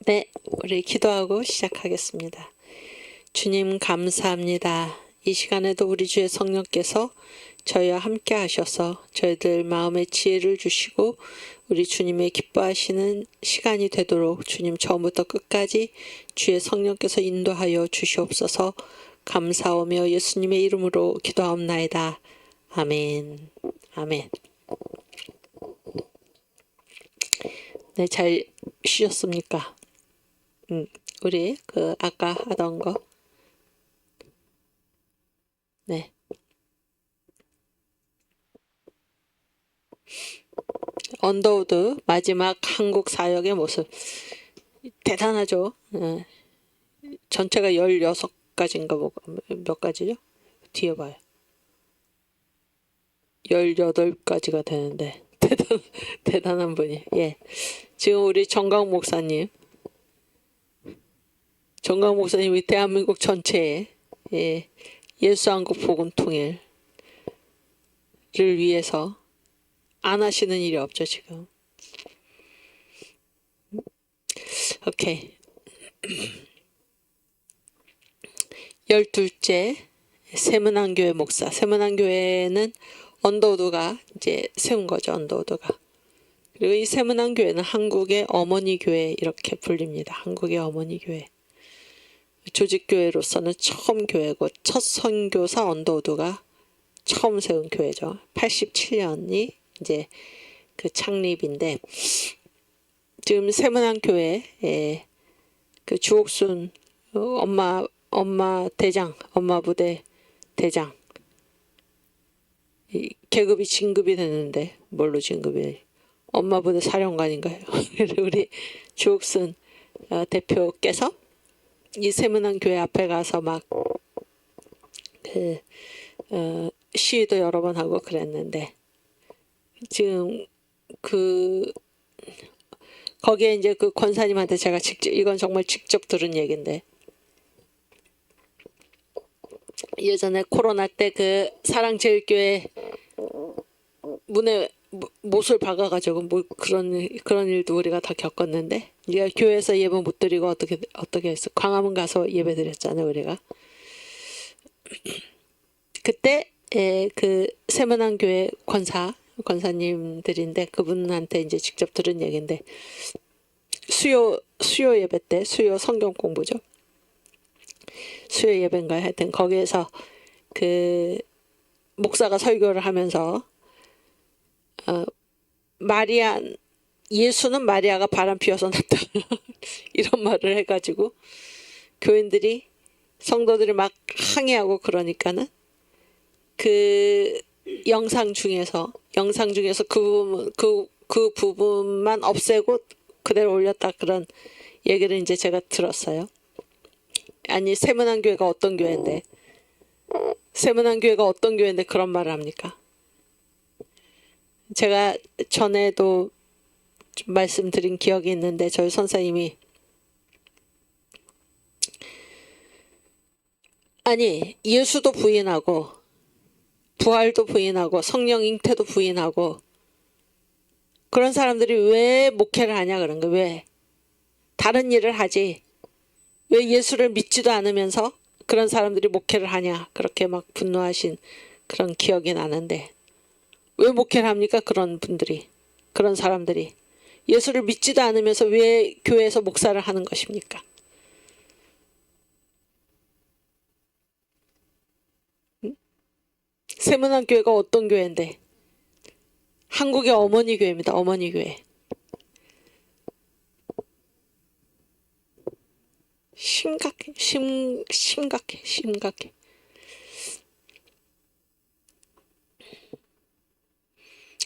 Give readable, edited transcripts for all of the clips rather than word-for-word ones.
네, 우리 기도하고 시작하겠습니다. 주님 감사합니다. 이 시간에도 우리 주의 성령께서 저희와 함께 하셔서 저희들 마음의 지혜를 주시고 우리 주님의 기뻐하시는 시간이 되도록 주님 처음부터 끝까지 주의 성령께서 인도하여 주시옵소서. 감사하며 예수님의 이름으로 기도하옵나이다. 아멘. 아멘. 네, 잘 쉬셨습니까? 우리 아까 하던 거. 네. 언더우드 마지막 한국 사역의 모습. 대단하죠. 전체가 16가지인가 몇 가지죠? 뒤에 봐요. 18가지가 되는데 대단한 분이. 예. 지금 우리 정강 목사님이 대한민국 전체에 예수한국 복음 통일을 위해서 안 하시는 일이 없죠 지금. 오케이. 12째 세문안교회 목사. 세문안교회는 언더우드가 이제 세운 거죠. 언더우드가. 그리고 이 세문안교회는 한국의 어머니 교회 이렇게 불립니다. 한국의 어머니 교회. 조직교회로서는 처음 교회고 첫 선교사 언더우드가 처음 세운 교회죠. 87년이 이제 그 창립인데 지금 세문안교회 그 주옥순 엄마 대장, 엄마 부대 대장 계급이 진급이 됐는데 뭘로 진급이? 엄마 부대 사령관인가요? 우리 주옥순 대표께서 이 세문안교회 앞에 가서 막 시위도 여러 번 하고 그랬는데 지금 거기에 이제 그 권사님한테 제가 직접 이건 정말 직접 들은 얘기인데 예전에 코로나 때 그 사랑제일교회 문에 못을 박아가지고 뭐 그런 일도 우리가 다 겪었는데 우리가 교회에서 예배 못 드리고 어떻게 했어? 광화문 가서 예배 드렸잖아요 우리가. 그때 그 세문안교회 권사님들인데 그분한테 이제 직접 들은 얘기인데 수요 예배 때 수요 성경 공부죠. 수요 예배인가요? 하여튼 거기에서 그 목사가 설교를 하면서 예수는 마리아가 바람 피워서 낳다 이런 말을 해가지고 교인들이 성도들이 막 항의하고 그러니까는 그 영상 중에서 그 부분만 없애고 그대로 올렸다 그런 얘기를 이제 제가 들었어요. 아니 세문안교회가 어떤 교회인데 그런 말을 합니까? 제가 전에도 좀 말씀드린 기억이 있는데 저희 선생님이 아니 예수도 부인하고 부활도 부인하고 성령 잉태도 부인하고 그런 사람들이 왜 목회를 하냐 그런 거. 왜 다른 일을 하지 왜 예수를 믿지도 않으면서 그런 사람들이 목회를 하냐 그렇게 막 분노하신 그런 기억이 나는데 왜 목회를 합니까? 그런 사람들이 예수를 믿지도 않으면서 왜 교회에서 목사를 하는 것입니까? 세문안교회가 어떤 교회인데? 한국의 어머니 교회입니다. 어머니 교회. 심각해.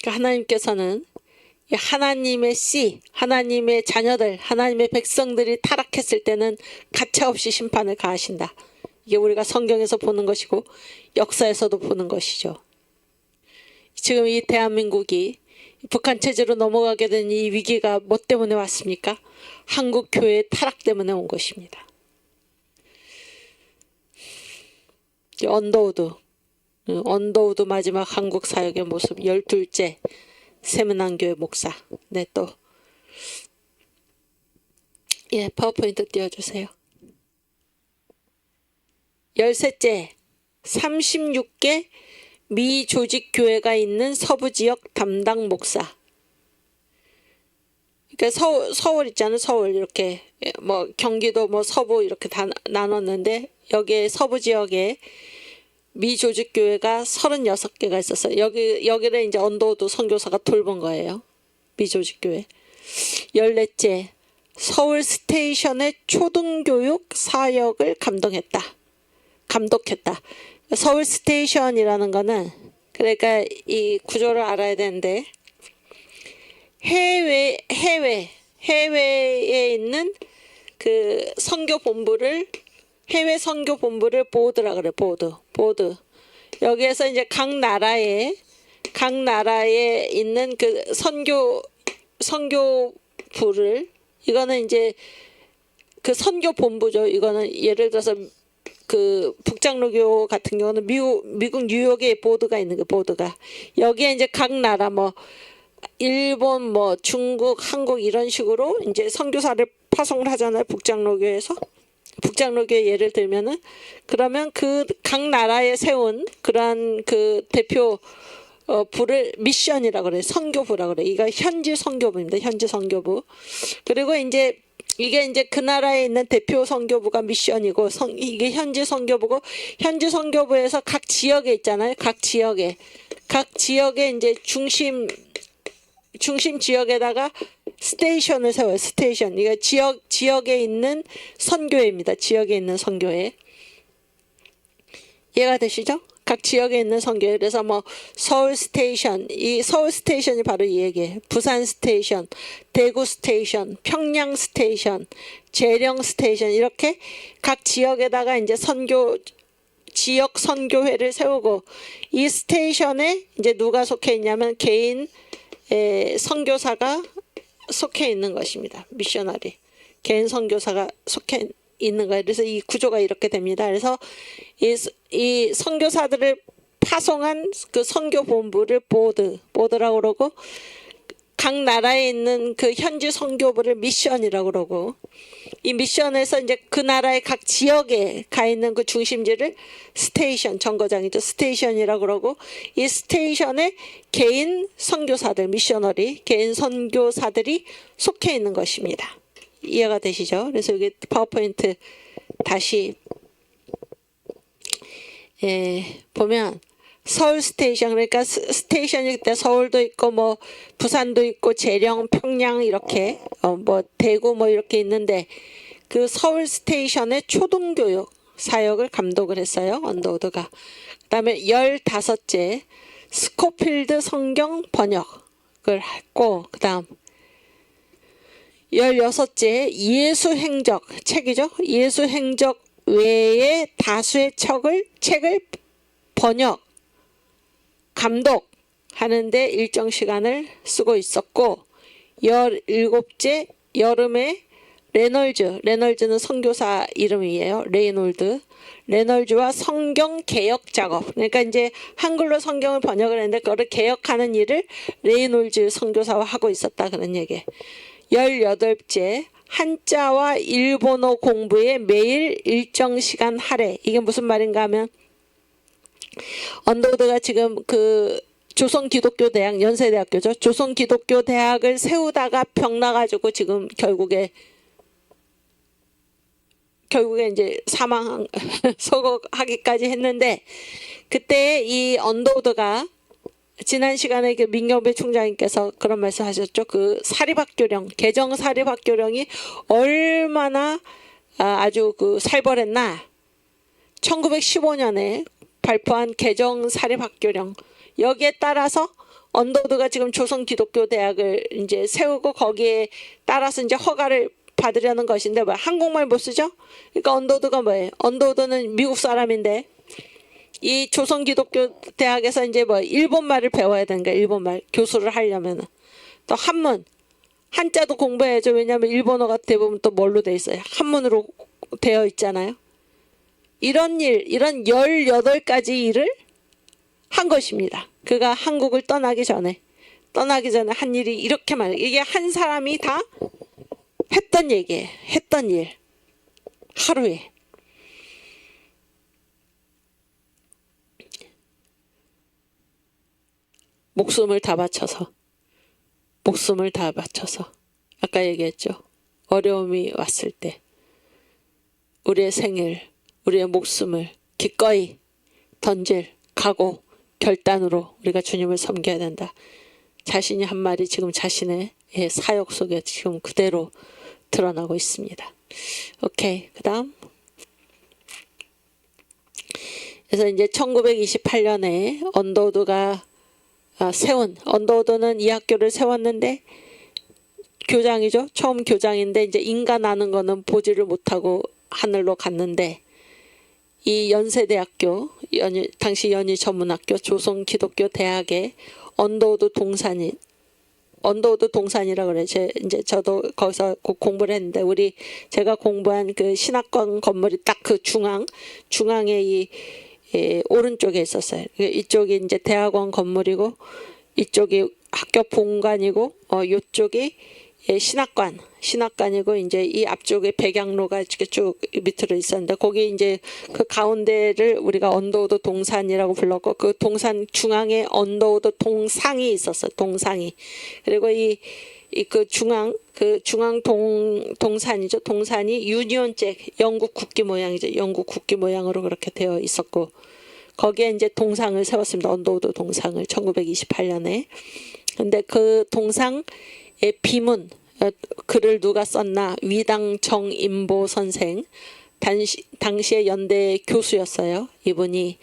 그러니까 하나님께서는 하나님의 하나님의 자녀들, 하나님의 백성들이 타락했을 때는 가차없이 심판을 가하신다. 이게 우리가 성경에서 보는 것이고 역사에서도 보는 것이죠. 지금 이 대한민국이 북한 체제로 넘어가게 된 이 위기가 뭐 때문에 왔습니까? 한국 교회의 타락 때문에 온 것입니다. 언더우드 마지막 한국 사역의 모습 12째 세문안교회 목사. 네, 또 예, 파워포인트 띄워주세요. 13째, 36개 미조직교회가 있는 서부지역 담당 목사. 그러니까 서울 있잖아요. 서울 이렇게 뭐 경기도 뭐 서부 이렇게 다 나눴는데 여기에 서부지역에 미조직교회가 36개가 있었어요. 여기를 이제 언더우드 선교사가 돌본 거예요. 미조직교회. 14째, 서울 스테이션의 초등교육 사역을 감독했다. 서울 스테이션이라는 거는 그러니까 이 구조를 알아야 되는데 해외에 있는 그 해외 선교 본부를 보드라 그래. 보드. 여기에서 이제 각 나라에 있는 그 선교부를 이거는 이제 그 선교 본부죠. 이거는 예를 들어서 그 북장로교 같은 경우는 미국 뉴욕에 보드가 있는 거 보드가 여기에 이제 각 나라 뭐 일본 뭐 중국 한국 이런 식으로 이제 선교사를 파송을 하잖아요. 북장로교에서 북장로교의 예를 들면은 그러면 그 각 나라에 세운 그러한 그 대표 부를 미션이라고 그래. 선교부라고 그래. 이거 현지 선교부입니다. 현지 선교부. 그리고 이제 이게 이제 그 나라에 있는 대표 선교부가 미션이고 이게 현지 선교부고 현지 선교부에서 각 지역에 있잖아요. 각 지역에 이제 중심 지역에다가 스테이션을 세워요. 스테이션. 이거 지역에 있는 선교회입니다. 지역에 있는 선교회. 이해가 되시죠? 각 지역에 있는 선교회. 그래서 뭐 서울 스테이션, 이 서울 스테이션이 바로 이 얘기예요. 부산 스테이션, 대구 스테이션, 평양 스테이션, 재령 스테이션 이렇게 각 지역에다가 이제 지역 선교회를 세우고 이 스테이션에 이제 누가 속해 있냐면 개인 선교사가 속해 있는 것입니다. 미셔너리. 개인 선교사가 속해 있는 거예요. 그래서 이 구조가 이렇게 됩니다. 그래서 이 선교사들을 파송한 그 선교본부를 보드라고 그러고 각 나라에 있는 그 현지 선교부를 미션이라고 그러고 이 미션에서 이제 그 나라의 각 지역에 가 있는 그 중심지를 스테이션, 정거장이죠. 스테이션이라고 그러고 이 스테이션에 개인 선교사들, 미셔너리, 개인 선교사들이 속해 있는 것입니다. 이해가 되시죠? 그래서 여기 파워포인트 다시 보면 서울 스테이션 그러니까 스테이션이 그때 서울도 있고 뭐 부산도 있고 재령, 평양 이렇게 뭐 대구 뭐 이렇게 있는데 그 서울 스테이션의 초등교육 사역을 감독을 했어요. 언더우드가. 그다음에 15째 스코필드 성경 번역을 했고 그다음 16째 예수행적 책이죠. 예수행적 외에 다수의 책을 번역 감독하는데 일정 시간을 쓰고 있었고 17째 여름에 레널즈는 선교사 이름이에요. 레널즈와 성경 개역 작업. 그러니까 이제 한글로 성경을 번역을 했는데 그거를 개역하는 일을 레이놀즈 선교사와 하고 있었다 그런 얘기. 18째 한자와 일본어 공부에 매일 일정 시간 할애. 이게 무슨 말인가 하면 언더우드가 지금 그 조선기독교대학 연세대학교죠. 조선기독교대학을 세우다가 병 나가지고 지금 결국에 이제 서거하기까지 했는데 그때 이 언더우드가 지난 시간에 그 민경배 총장님께서 그런 말씀하셨죠. 그 사립학교령 개정 사립학교령이 얼마나 아주 그 살벌했나. 1915년에 발표한 개정 사립학교령 여기에 따라서 언더우드가 지금 조선기독교대학을 이제 세우고 거기에 따라서 이제 허가를 받으려는 것인데 뭐 한국말 못 쓰죠? 그러니까 언더우드가 뭐예요? 언더우드는 미국 사람인데 이 조선기독교대학에서 이제 뭐 일본말을 배워야 되는 거야. 일본말 교수를 하려면은 또 한문 한자도 공부해야죠. 왜냐하면 일본어가 대부분 또 뭘로 돼 있어요? 한문으로 되어 있잖아요. 이런 18가지 일을 한 것입니다. 그가 한국을 떠나기 전에 한 일이 이렇게 많아요. 이게 한 사람이 다 했던 얘기예요. 했던 일. 하루에. 목숨을 다 바쳐서. 목숨을 다 바쳐서. 아까 얘기했죠. 어려움이 왔을 때 우리의 생일, 우리의 목숨을 기꺼이 던질 각오, 결단으로 우리가 주님을 섬겨야 된다. 자신이 한 말이 지금 자신의 사역 속에 지금 그대로 드러나고 있습니다. 오케이, 그 다음. 그래서 이제 1928년에 언더우드가 세운, 언더우드는 이 학교를 세웠는데 교장이죠. 처음 교장인데 이제 인가 나는 거는 보지를 못하고 하늘로 갔는데 이 연세대학교, 당시 연희전문학교 조선기독교대학의 언더우드 동산이라 그래. 이제 저도 거기서 공부를 했는데 제가 공부한 그 신학관 건물이 딱 그 중앙에 이 오른쪽에 있었어요. 이쪽이 이제 대학원 건물이고 이쪽이 학교 본관이고 이쪽이 신학관이고 이제 이 앞쪽에 백양로가 이렇게 쭉 밑으로 있었는데 거기 이제 그 가운데를 우리가 언더우드 동산이라고 불렀고 그 동산 중앙에 언더우드 동상이 있었어요. 동상이. 그리고 그 중앙 동산이죠. 동산이 유니온잭 영국 국기 모양이죠. 영국 국기 모양으로 그렇게 되어 있었고 거기에 이제 동상을 세웠습니다. 언더우드 동상을 1928년에. 근데 그 동상의 비문 글을 누가 썼나? 위당 정인보 선생 당시의 연대 교수였어요. 이분의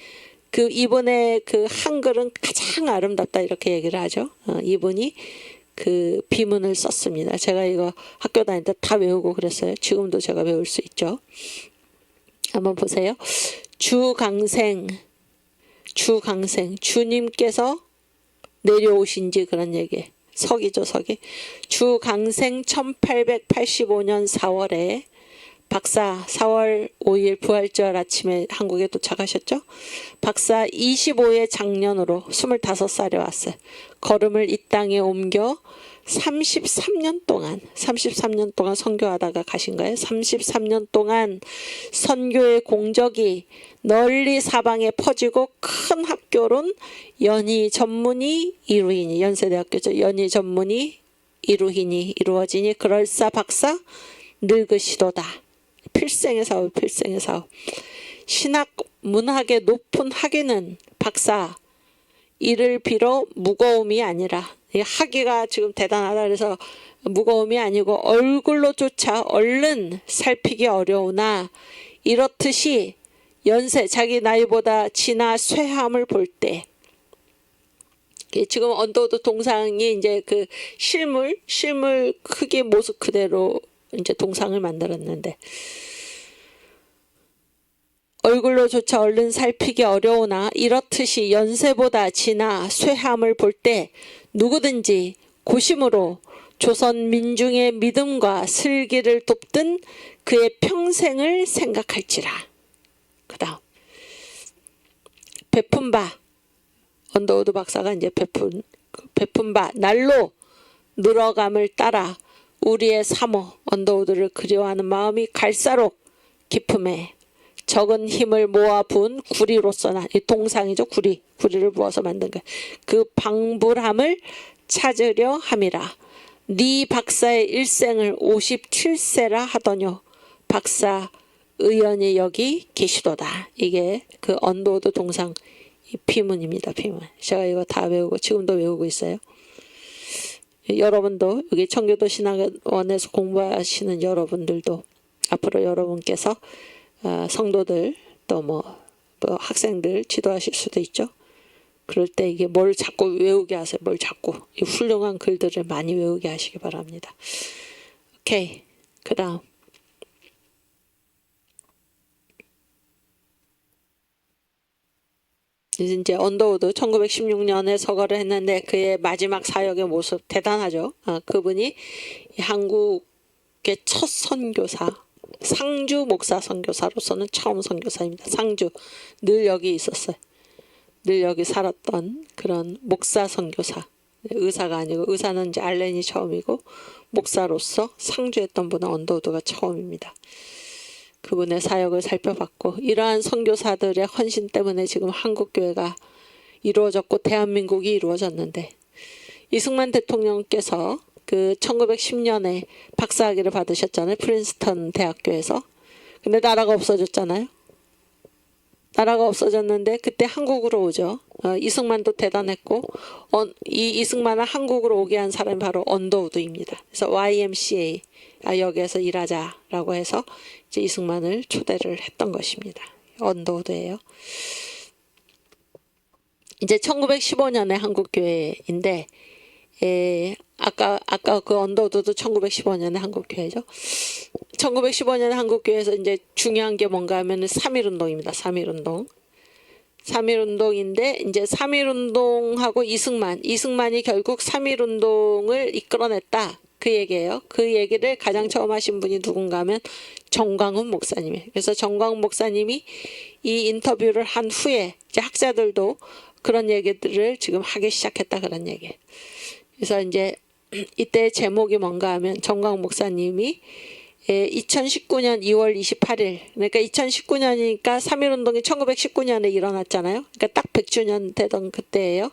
그 한글은 가장 아름답다 이렇게 얘기를 하죠. 이분이 그 비문을 썼습니다. 제가 이거 학교 다닐 때 다 외우고 그랬어요. 지금도 제가 외울 수 있죠. 한번 보세요. 주강생 주님께서 내려오신지 그런 얘기. 서기죠, 서기. 주강생 1885년 4월에 박사 4월 5일 부활절 아침에 한국에 도착하셨죠. 박사 25의 장년으로 25살에 왔어요. 걸음을 이 땅에 옮겨 33년 동안 선교하다가 가신 거예요. 33년 동안 선교의 공적이 널리 사방에 퍼지고 큰 학교론 연희 이루이니 연세대학교죠. 연희 전문이 이루어지니 그럴싸 박사 늙으시도다. 필생의 사업. 신학 문학의 높은 학위는 박사 이를 빌어 무거움이 아니라 학위가 지금 대단하다 그래서 무거움이 아니고 얼굴로조차 얼른 살피기 어려우나 이렇듯이 연세 자기 나이보다 지나 쇠함을 볼 때 지금 언더우드 동상이 이제 그 실물 크기 모습 그대로 이제 동상을 만들었는데 얼굴로조차 얼른 살피기 어려우나 이렇듯이 연세보다 지나 쇠함을 볼 때 누구든지 고심으로 조선 민중의 믿음과 슬기를 돕든 그의 평생을 생각할지라. 그 다음 베푼 바 언더우드 박사가 이제 베푼 바 날로 늘어감을 따라 우리의 사모 언더우드를 그리워하는 마음이 갈수록 깊음에 적은 힘을 모아 부은 구리로서나 이 동상이죠. 구리를 부어서 만든 거. 그 방불함을 찾으려 함이라. 네 박사의 일생을 57세라 하더뇨. 박사 의연이 여기 계시도다. 이게 그 언더우드 동상 비문입니다. 비문. 제가 이거 다 외우고 지금도 외우고 있어요. 여러분도 여기 청교도 신학원에서 공부하시는 여러분들도 앞으로 여러분께서 성도들 또 뭐 학생들 지도하실 수도 있죠. 그럴 때 이게 뭘 자꾸 외우게 하세요. 뭘 자꾸 이 훌륭한 글들을 많이 외우게 하시기 바랍니다. 오케이. 그 다음 이제 언더우드 1916년에 서거를 했는데 그의 마지막 사역의 모습 대단하죠. 그분이 한국의 첫 선교사 상주 목사 선교사로서는 처음 선교사입니다. 상주 늘 여기 있었어요. 늘 여기 살았던 그런 목사 선교사 의사가 아니고, 의사는 이제 알렌이 처음이고 목사로서 상주했던 분은 언더우드가 처음입니다. 그분의 사역을 살펴봤고, 이러한 선교사들의 헌신 때문에 지금 한국교회가 이루어졌고 대한민국이 이루어졌는데, 이승만 대통령께서 그 1910년에 박사학위를 받으셨잖아요. 프린스턴 대학교에서. 근데 나라가 없어졌잖아요. 나라가 없어졌는데 그때 한국으로 오죠. 이승만도 대단했고, 이 이승만을 한국으로 오게 한 사람이 바로 언더우드입니다. 그래서 YMCA 여기에서 일하자라고 해서 이제 이승만을 초대를 했던 것입니다. 언더우드예요. 이제 1915년에 한국교회인데, 아까 그 언더우드도 1915년에 한국교회죠. 1915년에 한국교회에서 이제 중요한 게 뭔가 하면은 3.1운동입니다. 3.1운동. 3.1운동인데, 이제 3.1운동하고 이승만이 결국 3.1운동을 이끌어냈다. 그 얘기예요. 그 얘기를 가장 처음 하신 분이 누군가 하면 정광훈 목사님이에요. 그래서 정광훈 목사님이 이 인터뷰를 한 후에 이제 학자들도 그런 얘기들을 지금 하기 시작했다, 그런 얘기. 그래서 이제 이때 제목이 뭔가 하면 정광훈 목사님이 2019년 2월 28일, 그러니까 2019년이니까 3.1운동이 1919년에 일어났잖아요. 그러니까 딱 100주년 되던 그때예요.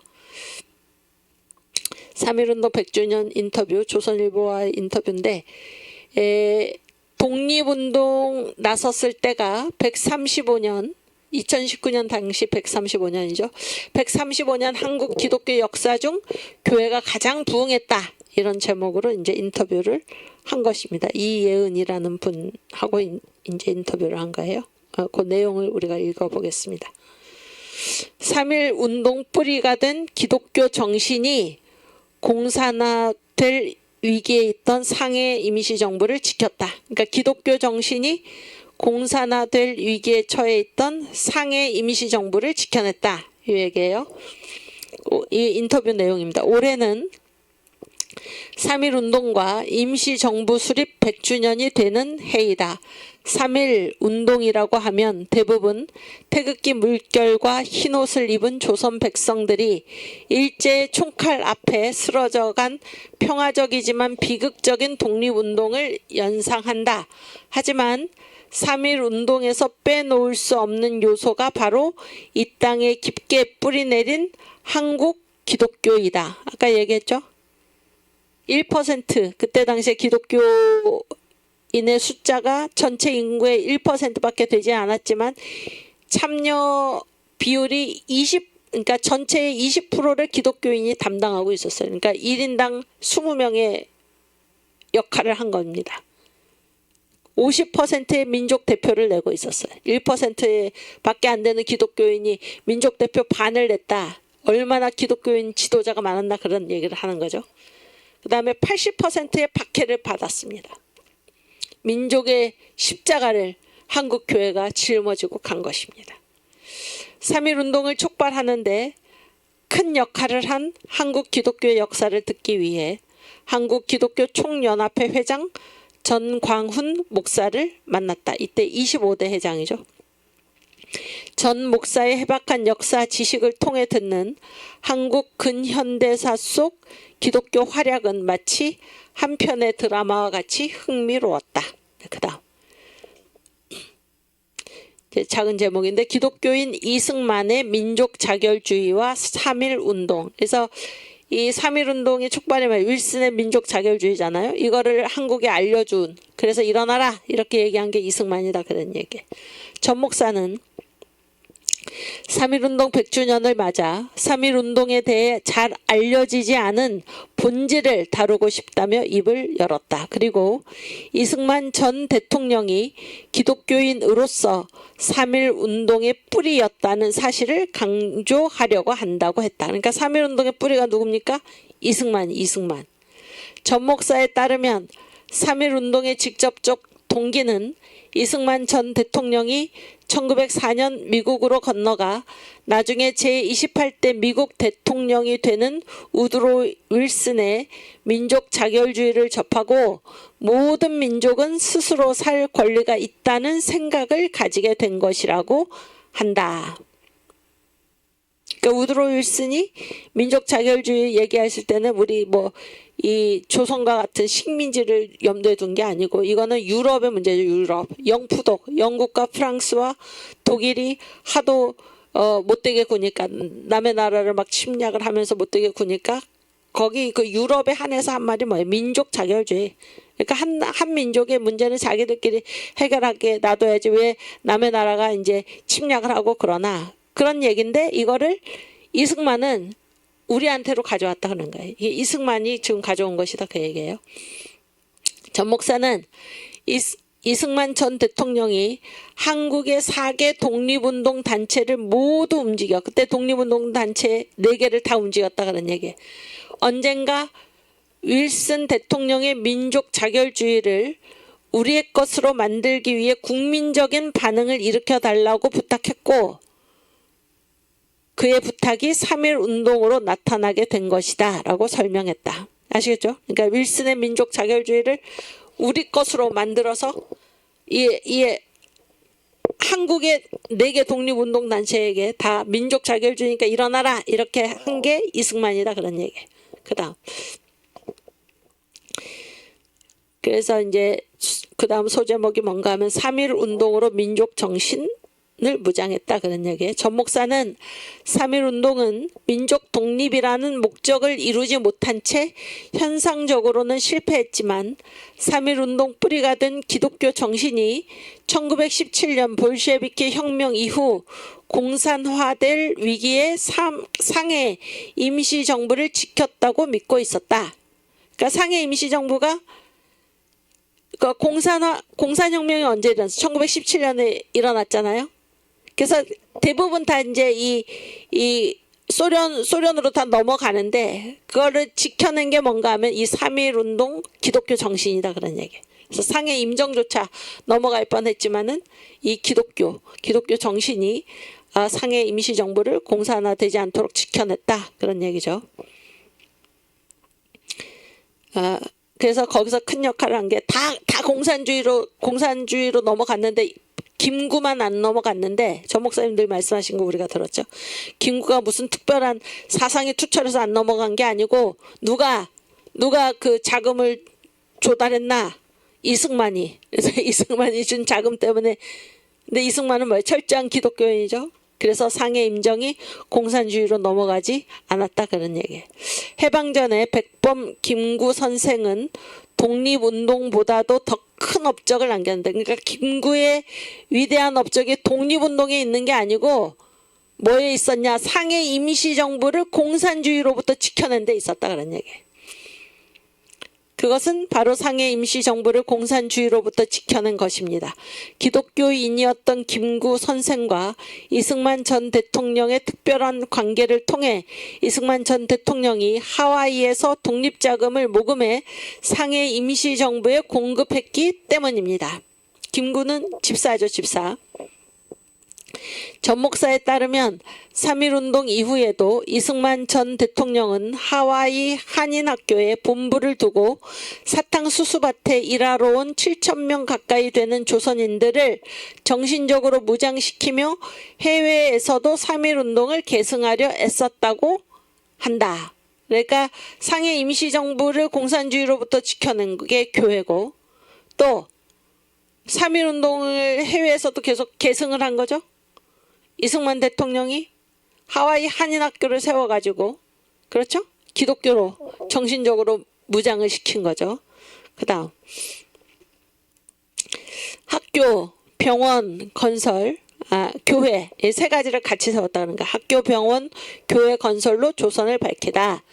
3.1운동 100주년 인터뷰, 조선일보와의 인터뷰인데, 독립운동 나섰을 때가 135년, 2019년 당시 135년이죠. 135년 한국 기독교 역사 중 교회가 가장 부흥했다. 이런 제목으로 이제 인터뷰를 한 것입니다. 이예은이라는 분하고 이제 인터뷰를 한 거예요. 그 내용을 우리가 읽어보겠습니다. 3.1운동 뿌리가 된 기독교 정신이 공산화될 위기에 있던 상해 임시정부를 지켰다. 그러니까 기독교 정신이 공산화될 위기에 처해 있던 상해 임시정부를 지켜냈다. 이 얘기예요. 이 인터뷰 내용입니다. 올해는 3.1운동과 임시정부 수립 100주년이 되는 해이다. 3.1운동이라고 하면 대부분 태극기 물결과 흰옷을 입은 조선 백성들이 일제의 총칼 앞에 쓰러져간 평화적이지만 비극적인 독립운동을 연상한다. 하지만 3.1운동에서 빼놓을 수 없는 요소가 바로 이 땅에 깊게 뿌리내린 한국 기독교이다. 아까 얘기했죠? 1% 그때 당시에 기독교인의 숫자가 전체 인구의 1%밖에 되지 않았지만 참여 비율이 그러니까 전체의 20%를 기독교인이 담당하고 있었어요. 그러니까 1인당 20명의 역할을 한 겁니다. 50%의 민족 대표를 내고 있었어요. 1%밖에 안 되는 기독교인이 민족 대표 반을 냈다. 얼마나 기독교인 지도자가 많았나, 그런 얘기를 하는 거죠. 그 다음에 80%의 박해를 받았습니다. 민족의 십자가를 한국 교회가 짊어지고 간 것입니다. 3.1운동을 촉발하는데 큰 역할을 한 한국 기독교의 역사를 듣기 위해 한국 기독교 총연합회 회장 전광훈 목사를 만났다. 이때 25대 회장이죠. 전 목사의 해박한 역사 지식을 통해 듣는 한국 근현대사 속 기독교 활약은 마치 한 편의 드라마와 같이 흥미로웠다. 그 다음 작은 제목인데, 기독교인 이승만의 민족 자결주의와 3.1운동. 그래서 이 3.1운동이 촉발이 윌슨의 민족 자결주의잖아요. 이거를 한국에 알려준, 그래서 일어나라 이렇게 얘기한 게 이승만이다, 그런 얘기. 전 목사는 3.1운동 100주년을 맞아 3.1운동에 대해 잘 알려지지 않은 본질을 다루고 싶다며 입을 열었다. 그리고 이승만 전 대통령이 기독교인으로서 3.1운동의 뿌리였다는 사실을 강조하려고 한다고 했다. 그러니까 3.1운동의 뿌리가 누굽니까? 이승만. 전 목사에 따르면 3.1운동의 직접적 동기는 이승만 전 대통령이 1904년 미국으로 건너가 나중에 제28대 미국 대통령이 되는 우드로 윌슨의 민족 자결주의를 접하고 모든 민족은 스스로 살 권리가 있다는 생각을 가지게 된 것이라고 한다. 그러니까 우드로 윌슨이 민족 자결주의 얘기하실 때는 우리 뭐 이 조선과 같은 식민지를 염두에 둔 게 아니고 이거는 유럽의 문제죠. 유럽 영푸독 영국과 프랑스와 독일이 하도 못되게 구니까 남의 나라를 막 침략을 하면서 못되게 구니까 거기 그 유럽에 한해서 한 말이 뭐예요? 민족 자결주의. 그러니까 한 민족의 문제는 자기들끼리 해결하게 놔둬야지 왜 남의 나라가 이제 침략을 하고 그러나 그런 얘기인데 이거를 이승만은 우리한테로 가져왔다 하는 거예요. 이승만이 지금 가져온 것이다 그 얘기예요. 전 목사는 이승만 전 대통령이 한국의 4개 독립운동 단체를 모두 움직여. 그때 독립운동 단체 4개를 다 움직였다 그런 얘기예요. 언젠가 윌슨 대통령의 민족 자결주의를 우리의 것으로 만들기 위해 국민적인 반응을 일으켜달라고 부탁했고 그의 부탁이 3.1 운동으로 나타나게 된 것이다 라고 설명했다. 아시겠죠? 그러니까 윌슨의 민족 자결주의를 우리 것으로 만들어서 이 한국의 4개 독립운동단체에게 다 민족 자결주의니까 일어나라 이렇게 한 게 이승만이다 그런 얘기예요. 그 다음 그래서 이제 그 다음 소제목이 뭔가 하면 3.1 운동으로 민족 정신을 무장했다 그런 얘기예요. 전 목사는 3.1 운동은 민족 독립이라는 목적을 이루지 못한 채 현상적으로는 실패했지만 3.1 운동 뿌리가 된 기독교 정신이 1917년 볼셰비키 혁명 이후 공산화될 위기에 상해 임시정부를 지켰다고 믿고 있었다. 그러니까 상해 임시정부가 그러니까 공산혁명이 언제 일어났어? 1917년에 일어났잖아요. 그래서 대부분 다 이제 이 소련으로 다 넘어가는데 그거를 지켜낸 게 뭔가 하면 이 3.1 운동 기독교 정신이다 그런 얘기. 그래서 상해 임정조차 넘어갈 뻔했지만은 이 기독교 정신이 상해 임시정부를 공산화되지 않도록 지켜냈다 그런 얘기죠. 그래서 거기서 큰 역할을 한 게 다 공산주의로 넘어갔는데 김구만 안 넘어갔는데 전 목사님들 말씀하신 거 우리가 들었죠. 김구가 무슨 특별한 사상이 투철해서 안 넘어간 게 아니고 누가 그 자금을 조달했나? 이승만이. 그래서 이승만이 준 자금 때문에 근데 이승만은 뭐예요? 철저한 기독교인이죠. 그래서 상해 임정이 공산주의로 넘어가지 않았다 그런 얘기예요. 해방전에 백범 김구 선생은 독립운동보다도 더 큰 업적을 남겼는데 그러니까 김구의 위대한 업적이 독립운동에 있는 게 아니고 뭐에 있었냐? 상해 임시정부를 공산주의로부터 지켜낸 데 있었다 그런 얘기예요. 그것은 바로 상해 임시정부를 공산주의로부터 지켜낸 것입니다. 기독교인이었던 김구 선생과 이승만 전 대통령의 특별한 관계를 통해 이승만 전 대통령이 하와이에서 독립자금을 모금해 상해 임시정부에 공급했기 때문입니다. 김구는 집사죠, 집사. 전 목사에 따르면 3.1운동 이후에도 이승만 전 대통령은 하와이 한인학교에 본부를 두고 사탕수수밭에 일하러 온 7,000명 가까이 되는 조선인들을 정신적으로 무장시키며 해외에서도 3.1운동을 계승하려 애썼다고 한다. 그러니까 상해 임시정부를 공산주의로부터 지켜낸 게 교회고 또 3.1운동을 해외에서도 계속 계승을 한 거죠. 이승만 대통령이 하와이 한인학교를 세워가지고 그렇죠? 기독교로 정신적으로 무장을 시킨 거죠. 그 다음 학교, 병원, 건설, 교회 이 세 가지를 같이 세웠다는 거. 학교, 병원, 교회 건설로 조선을 밝히다.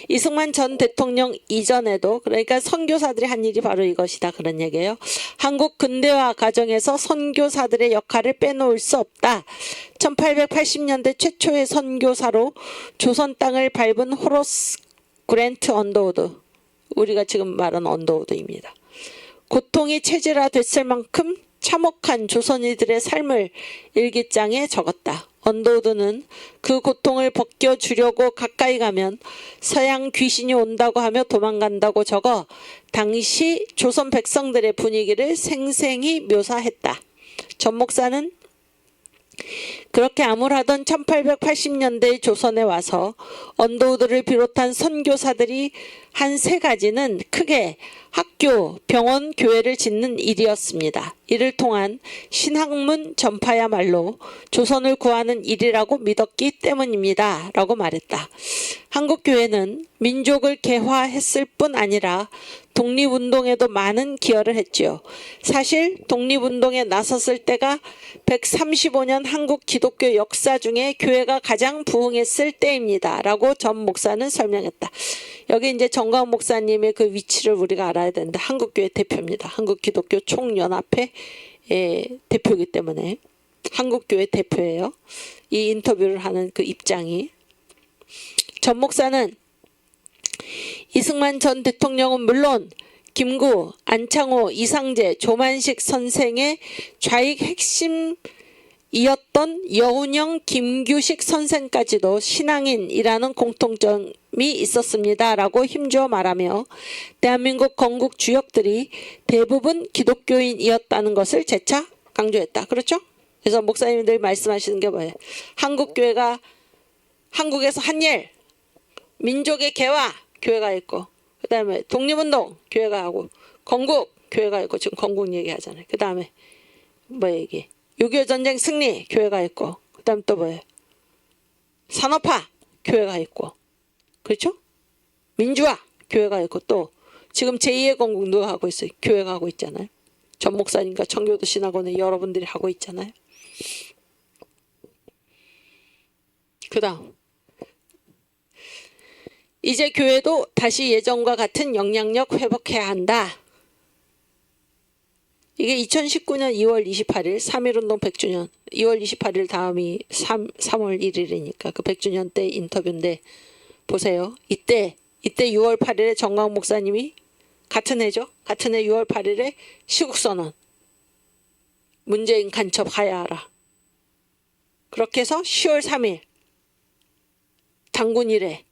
이승만 전 대통령 이전에도 그러니까 선교사들이 한 일이 바로 이것이다 그런 얘기예요. 한국 근대화 과정에서 선교사들의 역할을 빼놓을 수 없다. 1880년대 최초의 선교사로 조선 땅을 밟은 호러스 그랜트 언더우드, 우리가 지금 말하는 언더우드입니다. 고통이 체질화됐을 만큼 참혹한 조선인들의 삶을 일기장에 적었다. 언더우드는 그 고통을 벗겨주려고 가까이 가면 서양 귀신이 온다고 하며 도망간다고 적어 당시 조선 백성들의 분위기를 생생히 묘사했다. 전 목사는 그렇게 암울하던 1880년대 조선에 와서 언더우드를 비롯한 선교사들이 한 세 가지는 크게 학교, 병원, 교회를 짓는 일이었습니다. 이를 통한 신학문 전파야말로 조선을 구하는 일이라고 믿었기 때문입니다. 라고 말했다. 한국교회는 민족을 개화했을 뿐 아니라 독립운동에도 많은 기여를 했지요. 사실 독립운동에 나섰을 때가 135년 한국 기독교 역사 중에 교회가 가장 부흥했을 때입니다. 라고 전 목사는 설명했다. 여기 이제 정광 목사님의 그 위치를 우리가 알아야 되는데 한국교회 대표입니다. 한국기독교 총연합회 대표이기 때문에 한국교회 대표예요. 이 인터뷰를 하는 그 입장이. 전 목사는 이승만 전 대통령은 물론 김구, 안창호, 이상재, 조만식 선생의 좌익 핵심이었던 여운형, 김규식 선생까지도 신앙인이라는 공통점이 있었습니다. 라고 힘주어 말하며 대한민국 건국 주역들이 대부분 기독교인이었다는 것을 재차 강조했다. 그렇죠? 그래서 목사님들이 말씀하시는 게 뭐예요? 한국교회가 한국에서 한 일, 민족의 개화, 교회가 있고 그 다음에 독립운동 교회가 하고 건국 교회가 있고 지금 건국 얘기하잖아요. 그 다음에 뭐 얘기 6.25 전쟁 승리 교회가 있고 그 다음 또 뭐예요? 산업화 교회가 있고 그렇죠? 민주화 교회가 있고 또 지금 제2의 건국 누가 하고 있어요? 교회가 하고 있잖아요. 전 목사님과 청교도 신학원에 여러분들이 하고 있잖아요. 그 다음 이제 교회도 다시 예전과 같은 영향력 회복해야 한다. 이게 2019년 2월 28일 3.1운동 100주년 2월 28일 다음이 3월 1일이니까 그 100주년 때 인터뷰인데 보세요. 이때 6월 8일에 정광 목사님이 같은 해죠. 같은 해 6월 8일에 시국선언 문재인 간첩하야 하라. 그렇게 해서 10월 3일 단군 이래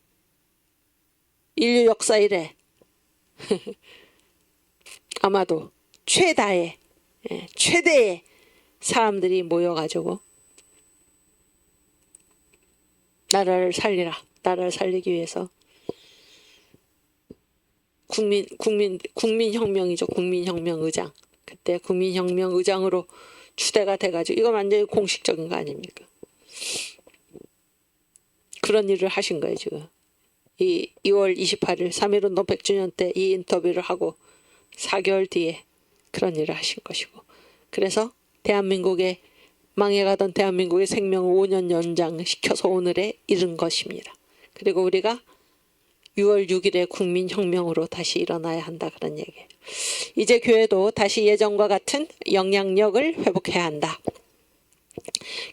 인류 역사 이래 아마도 최대의 사람들이 모여가지고 나라를 살리라. 나라를 살리기 위해서 국민혁명이죠. 국민혁명 의장. 그때 국민혁명 의장으로 추대가 돼가지고 이거 완전히 공식적인 거 아닙니까? 그런 일을 하신 거예요 지금. 이 2월 28일 3.1운동 100주년 때 이 인터뷰를 하고 4개월 뒤에 그런 일을 하신 것이고 그래서 대한민국의 망해가던 대한민국의 생명을 5년 연장시켜서 오늘에 이른 것입니다. 그리고 우리가 6월 6일에 국민혁명으로 다시 일어나야 한다 그런 얘기예요. 이제 교회도 다시 예전과 같은 영향력을 회복해야 한다.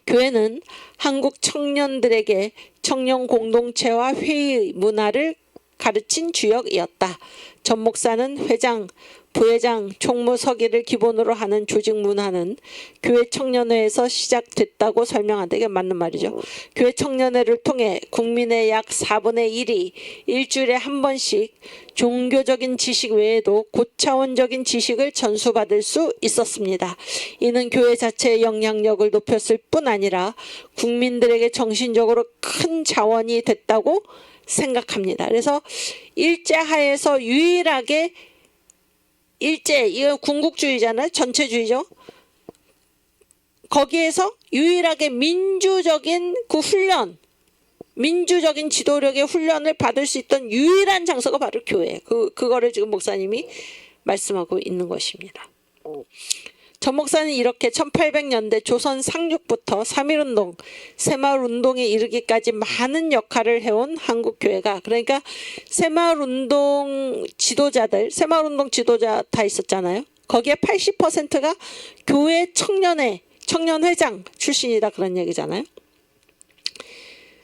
교회는 한국 청년들에게 청년 공동체와 회의 문화를 가르친 주역이었다. 전 목사는 회장, 부회장, 총무 서기를 기본으로 하는 조직 문화는 교회 청년회에서 시작됐다고 설명한다. 이게 맞는 말이죠. 교회 청년회를 통해 국민의 약 4분의 1이 일주일에 한 번씩 종교적인 지식 외에도 고차원적인 지식을 전수받을 수 있었습니다. 이는 교회 자체의 영향력을 높였을 뿐 아니라 국민들에게 정신적으로 큰 자원이 됐다고 생각합니다. 그래서 일제하에서 유일하게 이거 군국주의잖아요. 전체주의죠. 거기에서 유일하게 민주적인 그 훈련, 민주적인 지도력의 훈련을 받을 수 있던 유일한 장소가 바로 교회. 그거를 지금 목사님이 말씀하고 있는 것입니다. 전 목사는 이렇게 1800년대 조선 상륙부터 3.1운동, 새마을운동에 이르기까지 많은 역할을 해온 한국교회가 그러니까 새마을운동 지도자 다 있었잖아요. 거기에 80%가 교회 청년회장 출신이다 그런 얘기잖아요.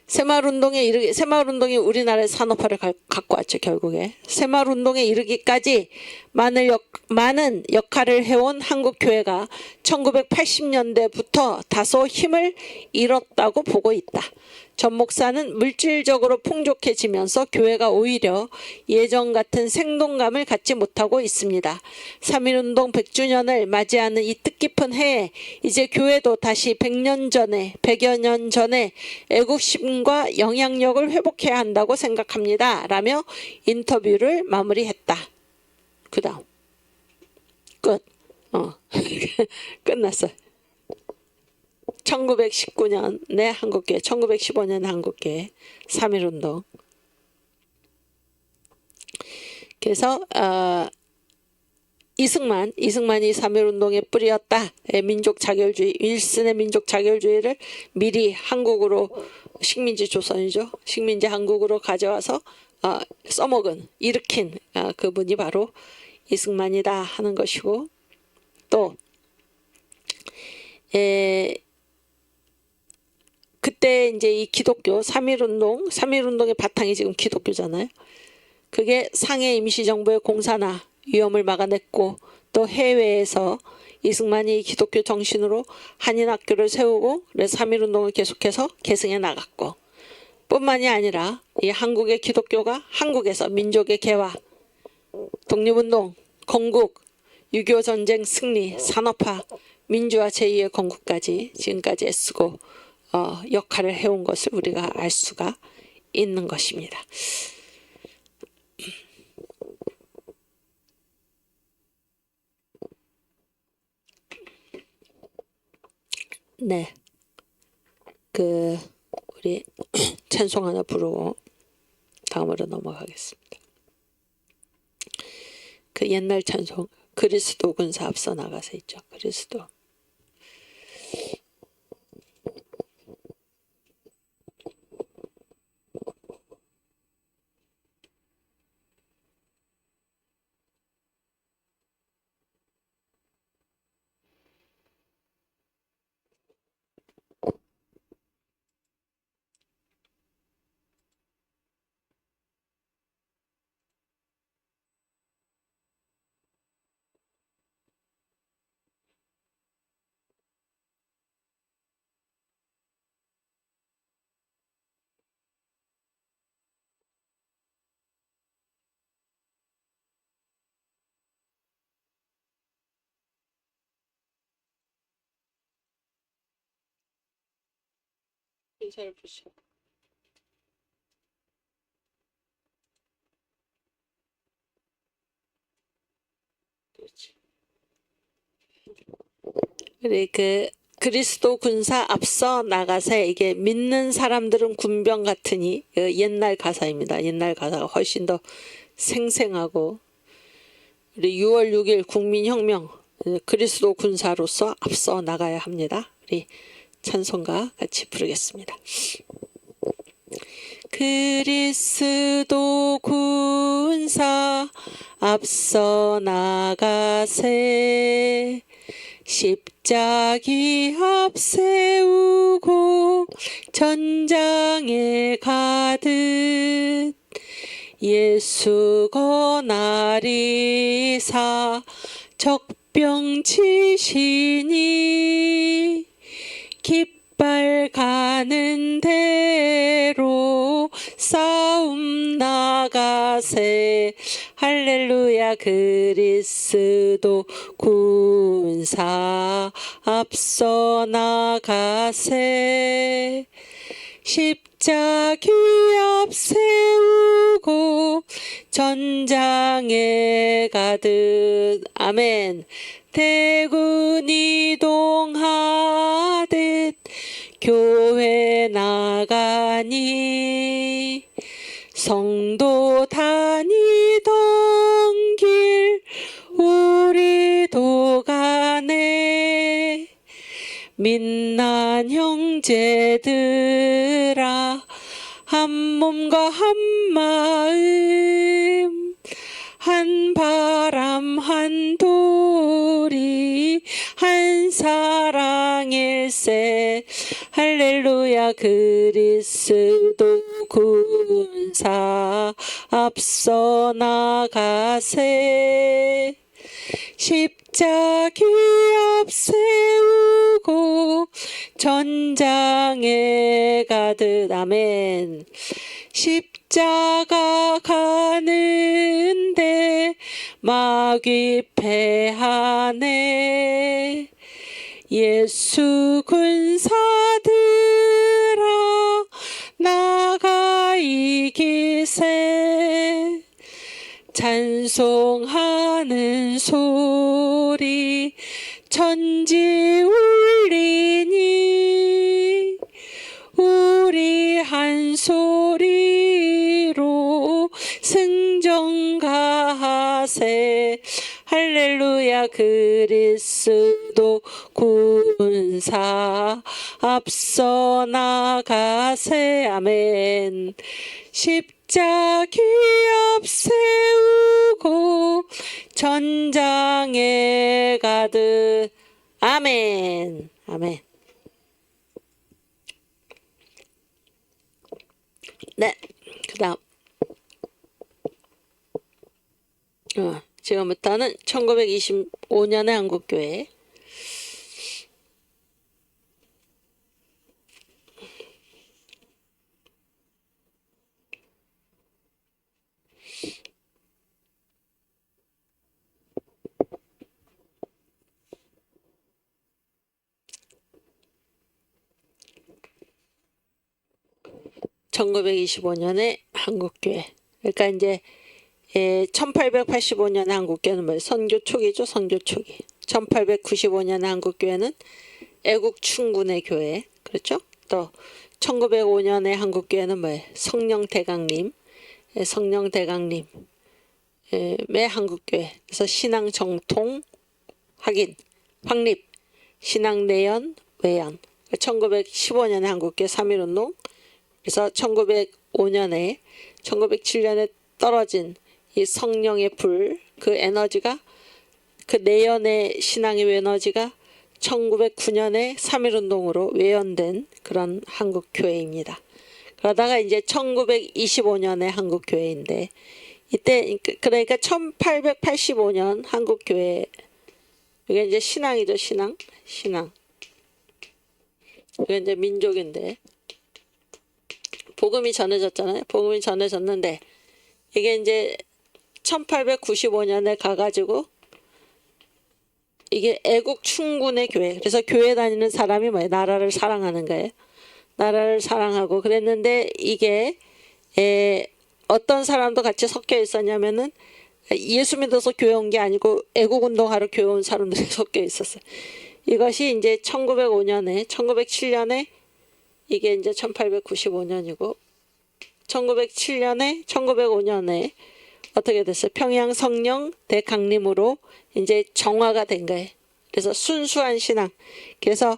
새마을운동이 우리나라의 산업화를 갖고 왔죠. 결국에 새마을운동에 이르기까지 많은 역할을 해온 한국교회가 1980년대부터 다소 힘을 잃었다고 보고 있다. 전 목사는 물질적으로 풍족해지면서 교회가 오히려 예전 같은 생동감을 갖지 못하고 있습니다. 3.1운동 100주년을 맞이하는 이 뜻깊은 해에 이제 교회도 다시 100년 전에 100여 년 전에 애국심과 영향력을 회복해야 한다고 생각합니다. 라며 인터뷰를 마무리했다. 그 다음 끝. 끝났어요. 1919년에 한국교회, 1915년 한국교회 3.1운동. 그래서 이승만이 3.1운동의 뿌리였다. 민족 자결주의, 윌슨의 민족 자결주의를 미리 한국으로, 식민지 조선이죠. 식민지 한국으로 가져와서 일으킨 그분이 바로 이승만이다 하는 것이고, 또 그때 이제 이 기독교 3.1운동의 바탕이 지금 기독교잖아요. 그게 상해 임시정부의 공산화 위험을 막아냈고, 또 해외에서 이승만이 기독교 정신으로 한인학교를 세우고, 그래서 3.1운동을 계속해서 계승해 나갔고, 뿐만이 아니라 이 한국의 기독교가 한국에서 민족의 개화, 독립운동, 건국, 6.25 전쟁 승리, 산업화, 민주화 제2의 건국까지 지금까지 애쓰고 역할을 해온 것을 우리가 알 수가 있는 것입니다. 네, 우리 찬송 하나 부르고 다음으로 넘어가겠습니다. 그 옛날 찬송, 그리스도 군사 앞서 나가서 있죠. 그리스도. 인사를 보시오. 그렇지. 그래, 그리스도 군사 앞서 나가세, 이게 믿는 사람들은 군병 같으니, 옛날 가사입니다. 옛날 가사가 훨씬 더 생생하고, 우리 6월 6일 국민혁명, 그리스도 군사로서 앞서 나가야 합니다. 우리 찬송가 같이 부르겠습니다. 그리스도 군사 앞서 나가세, 십자기 앞세우고 전장에 가듯, 예수 권하리사 적병 치시니, 깃발 가는 대로 싸움 나가세. 할렐루야. 그리스도 군사 앞서 나가세, 십자기 앞세우고 전장에 가듯. 아멘. 대군 이동하듯 교회 나가니, 성도 다니던 길 우리도 가네. 민난 형제들아, 한 몸과 한 마음, 한 바람 한 도리, 한 사랑일세. 할렐루야. 그리스도 군사 앞서 나가세, 십자기 앞세우고 전장에 가듯. 아멘. 십자가 가는데 마귀 패하네. 예수 군사들아 나가 이기세. 찬송하는 소리 천지 울리니 우리 한 소리로 승전가하세. 할렐루야. 그리스도 군사 앞서 나가세. 아멘. 십자기 앞세우고 전장에 가듯. 아멘. 아멘. 네, 그 다음 지금부터는 1925년의 한국교회. (1925년의) 한국교회. 그러니까 이제 1885년의 한국교회는 뭐예요? 선교 초기죠. 선교 초기. 1895년의 한국교회는 애국충군의 교회. 그렇죠? 또 1905년의 한국교회는 뭐예요? 성령대강림. 성령대강림의 한국교회. 그래서 신앙정통 확인, 확립, 신앙내연, 외연. 1915년의 한국교회 3.1운동. 그래서 1905년에 1907년에 떨어진 이 성령의 불, 그 에너지가, 그 내연의 신앙의 에너지가 1909년에 3.1운동으로 외연된 그런 한국교회입니다. 그러다가 이제 1925년의 한국교회인데, 이때 그러니까 1885년 한국교회, 이게 이제 신앙이죠. 신앙. 이게 이제 민족인데 복음이 전해졌잖아요. 복음이 전해졌는데 이게 이제 1895년에 가가지고 이게 애국충군의 교회. 그래서 교회 다니는 사람이 뭐예요? 나라를 사랑하는 거예요. 나라를 사랑하고 그랬는데 이게 어떤 사람도 같이 섞여 있었냐면은 예수 믿어서 교회 온 게 아니고 애국운동하러 교회 온 사람들이 섞여 있었어요. 이것이 이제 1905년에 1907년에 이게 이제 1895년이고 1907년에 1905년에 어떻게 됐어요? 평양 성령 대강림으로 이제 정화가 된 거예요. 그래서 순수한 신앙. 그래서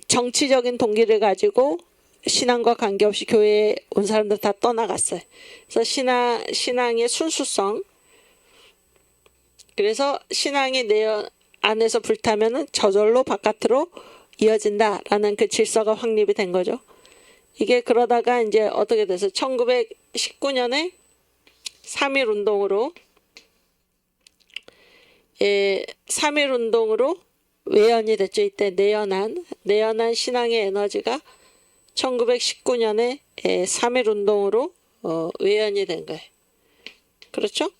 정치적인 동기를 가지고 신앙과 관계없이 교회에 온 사람들 다 떠나갔어요. 그래서 신앙의 순수성. 그래서 신앙이 내 안에서 불타면은 저절로 바깥으로 이어진다라는 그 질서가 확립이 된 거죠. 이게 그러다가 이제 어떻게 됐어요? 1919년에 3.1운동으로 3.1운동으로 외연이 됐죠. 이때 내연한 신앙의 에너지가 1919년에 3.1운동으로 외연이 된 거예요. 그렇죠?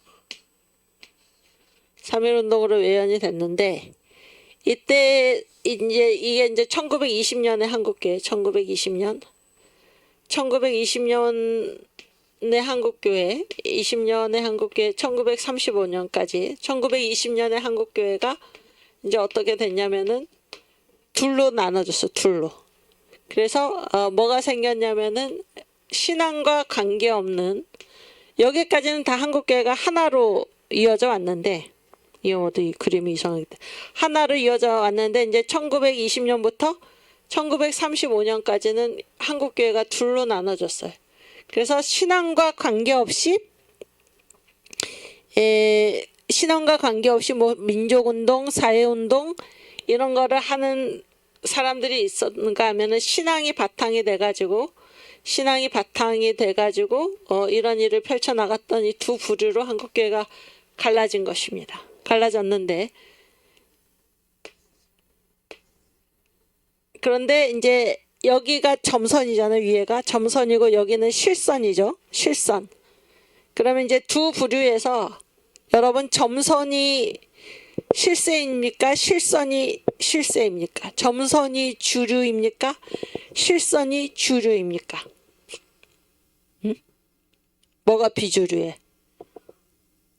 3.1운동으로 외연이 됐는데 이때 이제 이게 이제 1920년의 한국교회. 1920년의 한국교회, 20년의 한국교회, 1935년까지 1920년의 한국교회가 이제 어떻게 됐냐면은 둘로 나눠졌어. 둘로. 그래서 뭐가 생겼냐면은 신앙과 관계없는, 여기까지는 다 한국교회가 하나로 이어져 왔는데, 이 그림이 이상하게 하나로 이어져 왔는데 이제 1920년부터 1935년까지는 한국교회가 둘로 나눠졌어요. 그래서 신앙과 관계없이 뭐 민족운동, 사회운동 이런 거를 하는 사람들이 있었는가 하면은 신앙이 바탕이 돼가지고 이런 일을 펼쳐나갔던 이 두 부류로 한국교회가 갈라진 것입니다. 갈라졌는데 그런데 이제 여기가 점선이잖아요. 위에가 점선이고 여기는 실선이죠. 실선. 그러면 이제 두 부류에서 여러분 점선이 실세입니까? 실선이 실세입니까? 점선이 주류입니까? 실선이 주류입니까? 응? 뭐가 비주류해?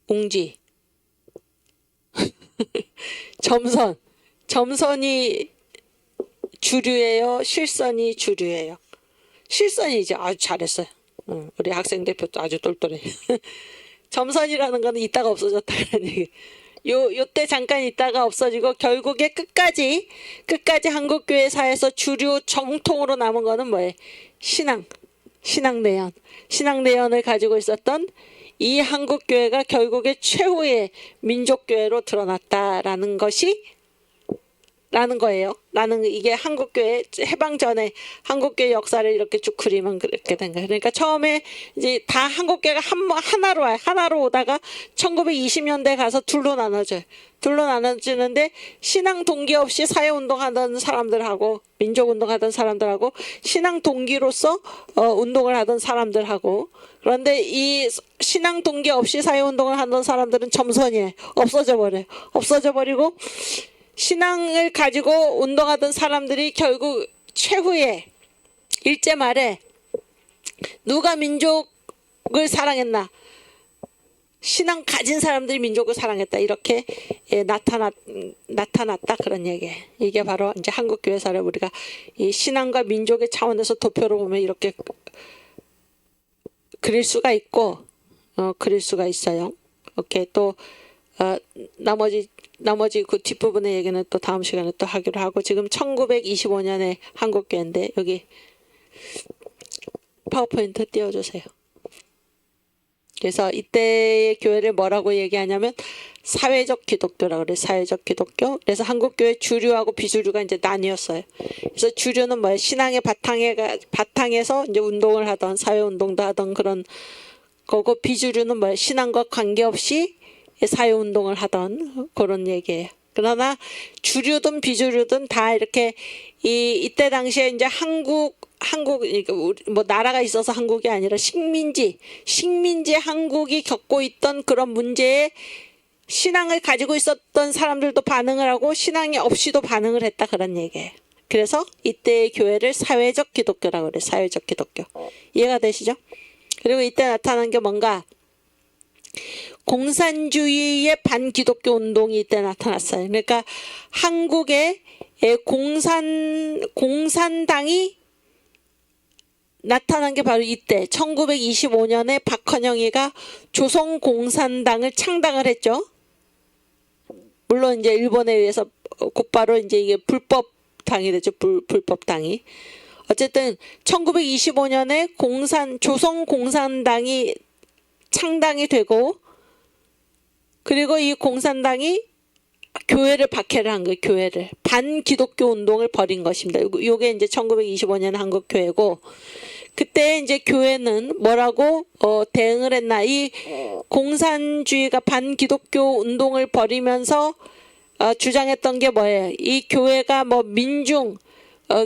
웅지. 점선이 주류예요? 실선이 주류예요? 실선이죠. 아주 잘했어요. 우리 학생 대표도 아주 똘똘해. 점선이라는 거는 이따가 없어졌다는 얘기. 요때 잠깐 있다가 없어지고 결국에 끝까지 한국교회사에서 주류 정통으로 남은 거는 뭐예요? 신앙내연을 가지고 있었던 이 한국교회가 결국에 최후의 민족교회로 드러났다라는 것이 라는 거예요. 이게 한국교회 해방 전에 한국교회 역사를 이렇게 쭉 그리면 그렇게 된 거예요. 그러니까 처음에 이제 다 한국교회가 하나로 와요. 하나로 오다가 1920년대 가서 둘로 나눠져요. 둘로 나눠지는데 신앙 동기 없이 사회운동하던 사람들하고 민족운동하던 사람들하고 신앙 동기로서 운동을 하던 사람들하고 그런데 이 신앙 동기 없이 사회운동을 하던 사람들은 점선이에요. 없어져 버리고 신앙을 가지고 운동하던 사람들이 결국 최후의 일제 말에 누가 민족을 사랑했나? 신앙 가진 사람들이 민족을 사랑했다. 이렇게 나타났다. 그런 얘기예요. 이게 바로 이제 한국교회사를 우리가 이 신앙과 민족의 차원에서 도표로 보면 이렇게 그릴 수가 있고, 그릴 수가 있어요. 오케이. 또, 나머지 그 뒷부분의 얘기는 또 다음 시간에 또 하기로 하고 지금 1925년에 한국교회인데 여기 파워포인트 띄워주세요. 그래서 이때의 교회를 뭐라고 얘기하냐면 사회적 기독교라고 그래요. 사회적 기독교. 그래서 한국교회 주류하고 비주류가 이제 나뉘었어요. 그래서 주류는 뭐예요? 신앙의 바탕에서 이제 운동을 하던 사회운동도 하던 그런 거고 비주류는 뭐예요? 신앙과 관계없이 사회운동을 하던 그런 얘기예요. 그러나 주류든 비주류든 다 이렇게 이때 당시에 이제 한국 뭐 나라가 있어서 한국이 아니라 식민지 한국이 겪고 있던 그런 문제에 신앙을 가지고 있었던 사람들도 반응을 하고 신앙이 없이도 반응을 했다 그런 얘기예요. 그래서 이때의 교회를 사회적 기독교라고 그래요. 사회적 기독교. 이해가 되시죠? 그리고 이때 나타난 게 뭔가 공산주의의 반기독교 운동이 이때 나타났어요. 그러니까 한국의 공산당이 나타난 게 바로 이때 1925년에 박헌영이가 조선공산당을 창당을 했죠. 물론 이제 일본에 의해서 곧바로 이제 이게 불법당이 되죠. 불법당이. 어쨌든 1925년에 조선공산당이 창당이 되고 그리고 이 공산당이 교회를 박해를 한 거예요. 교회를 반기독교 운동을 벌인 것입니다. 요게 이제 1925년 한국교회고 그때 이제 교회는 뭐라고 대응을 했나? 이 공산주의가 반기독교 운동을 벌이면서 주장했던 게 뭐예요? 이 교회가 뭐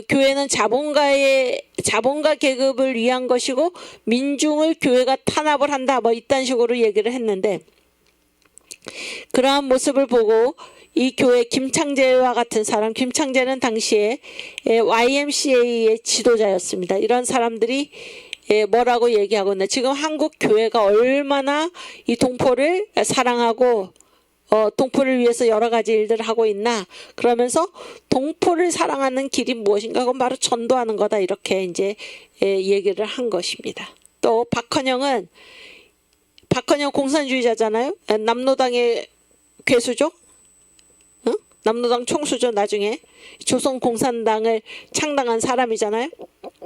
교회는 자본가 계급을 위한 것이고 민중을 교회가 탄압을 한다. 뭐 이딴 식으로 얘기를 했는데 그러한 모습을 보고 이 교회 김창재와 같은 사람, 김창재는 당시에 YMCA의 지도자였습니다. 이런 사람들이 뭐라고 얘기하고 있나? 지금 한국 교회가 얼마나 이 동포를 사랑하고 동포를 위해서 여러 가지 일들을 하고 있나? 그러면서 동포를 사랑하는 길이 무엇인가? 그건 바로 전도하는 거다. 이렇게 이제 얘기를 한 것입니다. 또 박헌영 공산주의자잖아요. 남로당의 괴수죠. 남로당 총수죠. 나중에 조선공산당을 창당한 사람이잖아요.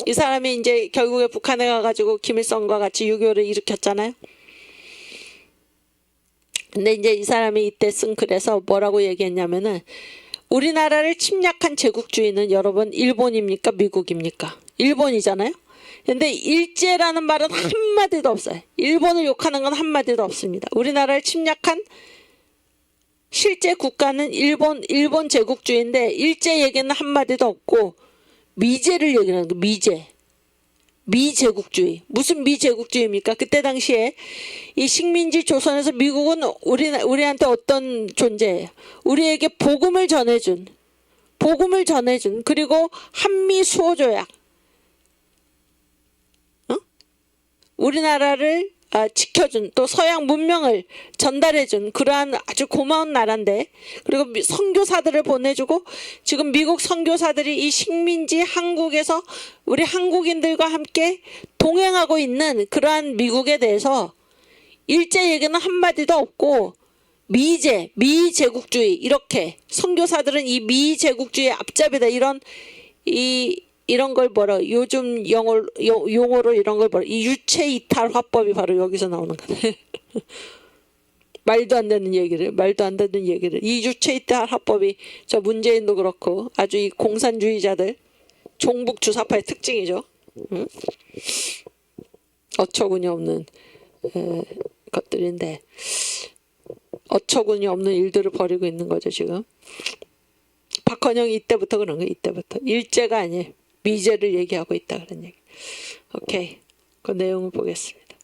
이 사람이 이제 결국에 북한에 가가지고 김일성과 같이 유교를 일으켰잖아요. 근데 이제 이 사람이 이때 쓴 글에서 뭐라고 얘기했냐면은 우리나라를 침략한 제국주의는 여러분 일본입니까? 미국입니까? 일본이잖아요. 근데 일제라는 말은 한마디도 없어요. 일본을 욕하는 건 한마디도 없습니다. 우리나라를 침략한 실제 국가는 일본 제국주의인데 일제 얘기는 한마디도 없고 미제를 얘기하는 거예요. 미제. 미제국주의. 무슨 미제국주의입니까? 그때 당시에 이 식민지 조선에서 미국은 우리한테 어떤 존재예요? 우리에게 복음을 전해준 그리고 한미 수호조약, 우리나라를 지켜준, 또 서양 문명을 전달해준 그러한 아주 고마운 나라인데, 그리고 선교사들을 보내주고, 지금 미국 선교사들이 이 식민지 한국에서 우리 한국인들과 함께 동행하고 있는 그러한 미국에 대해서 일제 얘기는 한마디도 없고, 미제국주의, 이렇게 선교사들은 이 미제국주의의 앞잡이다, 이런 걸 뭐라, 요즘 용어로 이런 걸 뭐라, 이 유체 이탈 화법이 바로 여기서 나오는 거네. 말도 안 되는 얘기를. 이 유체 이탈 화법이 저 문재인도 그렇고 아주 이 공산주의자들, 종북 주사파의 특징이죠. 응? 어처구니 없는 것들인데, 어처구니 없는 일들을 벌이고 있는 거죠 지금. 박헌영이 이때부터 그런 거예요. 이때부터. 일제가 아니에요. 미제를 얘기하고 있다 그런 얘기. 오케이. 그 내용을 보겠습니다.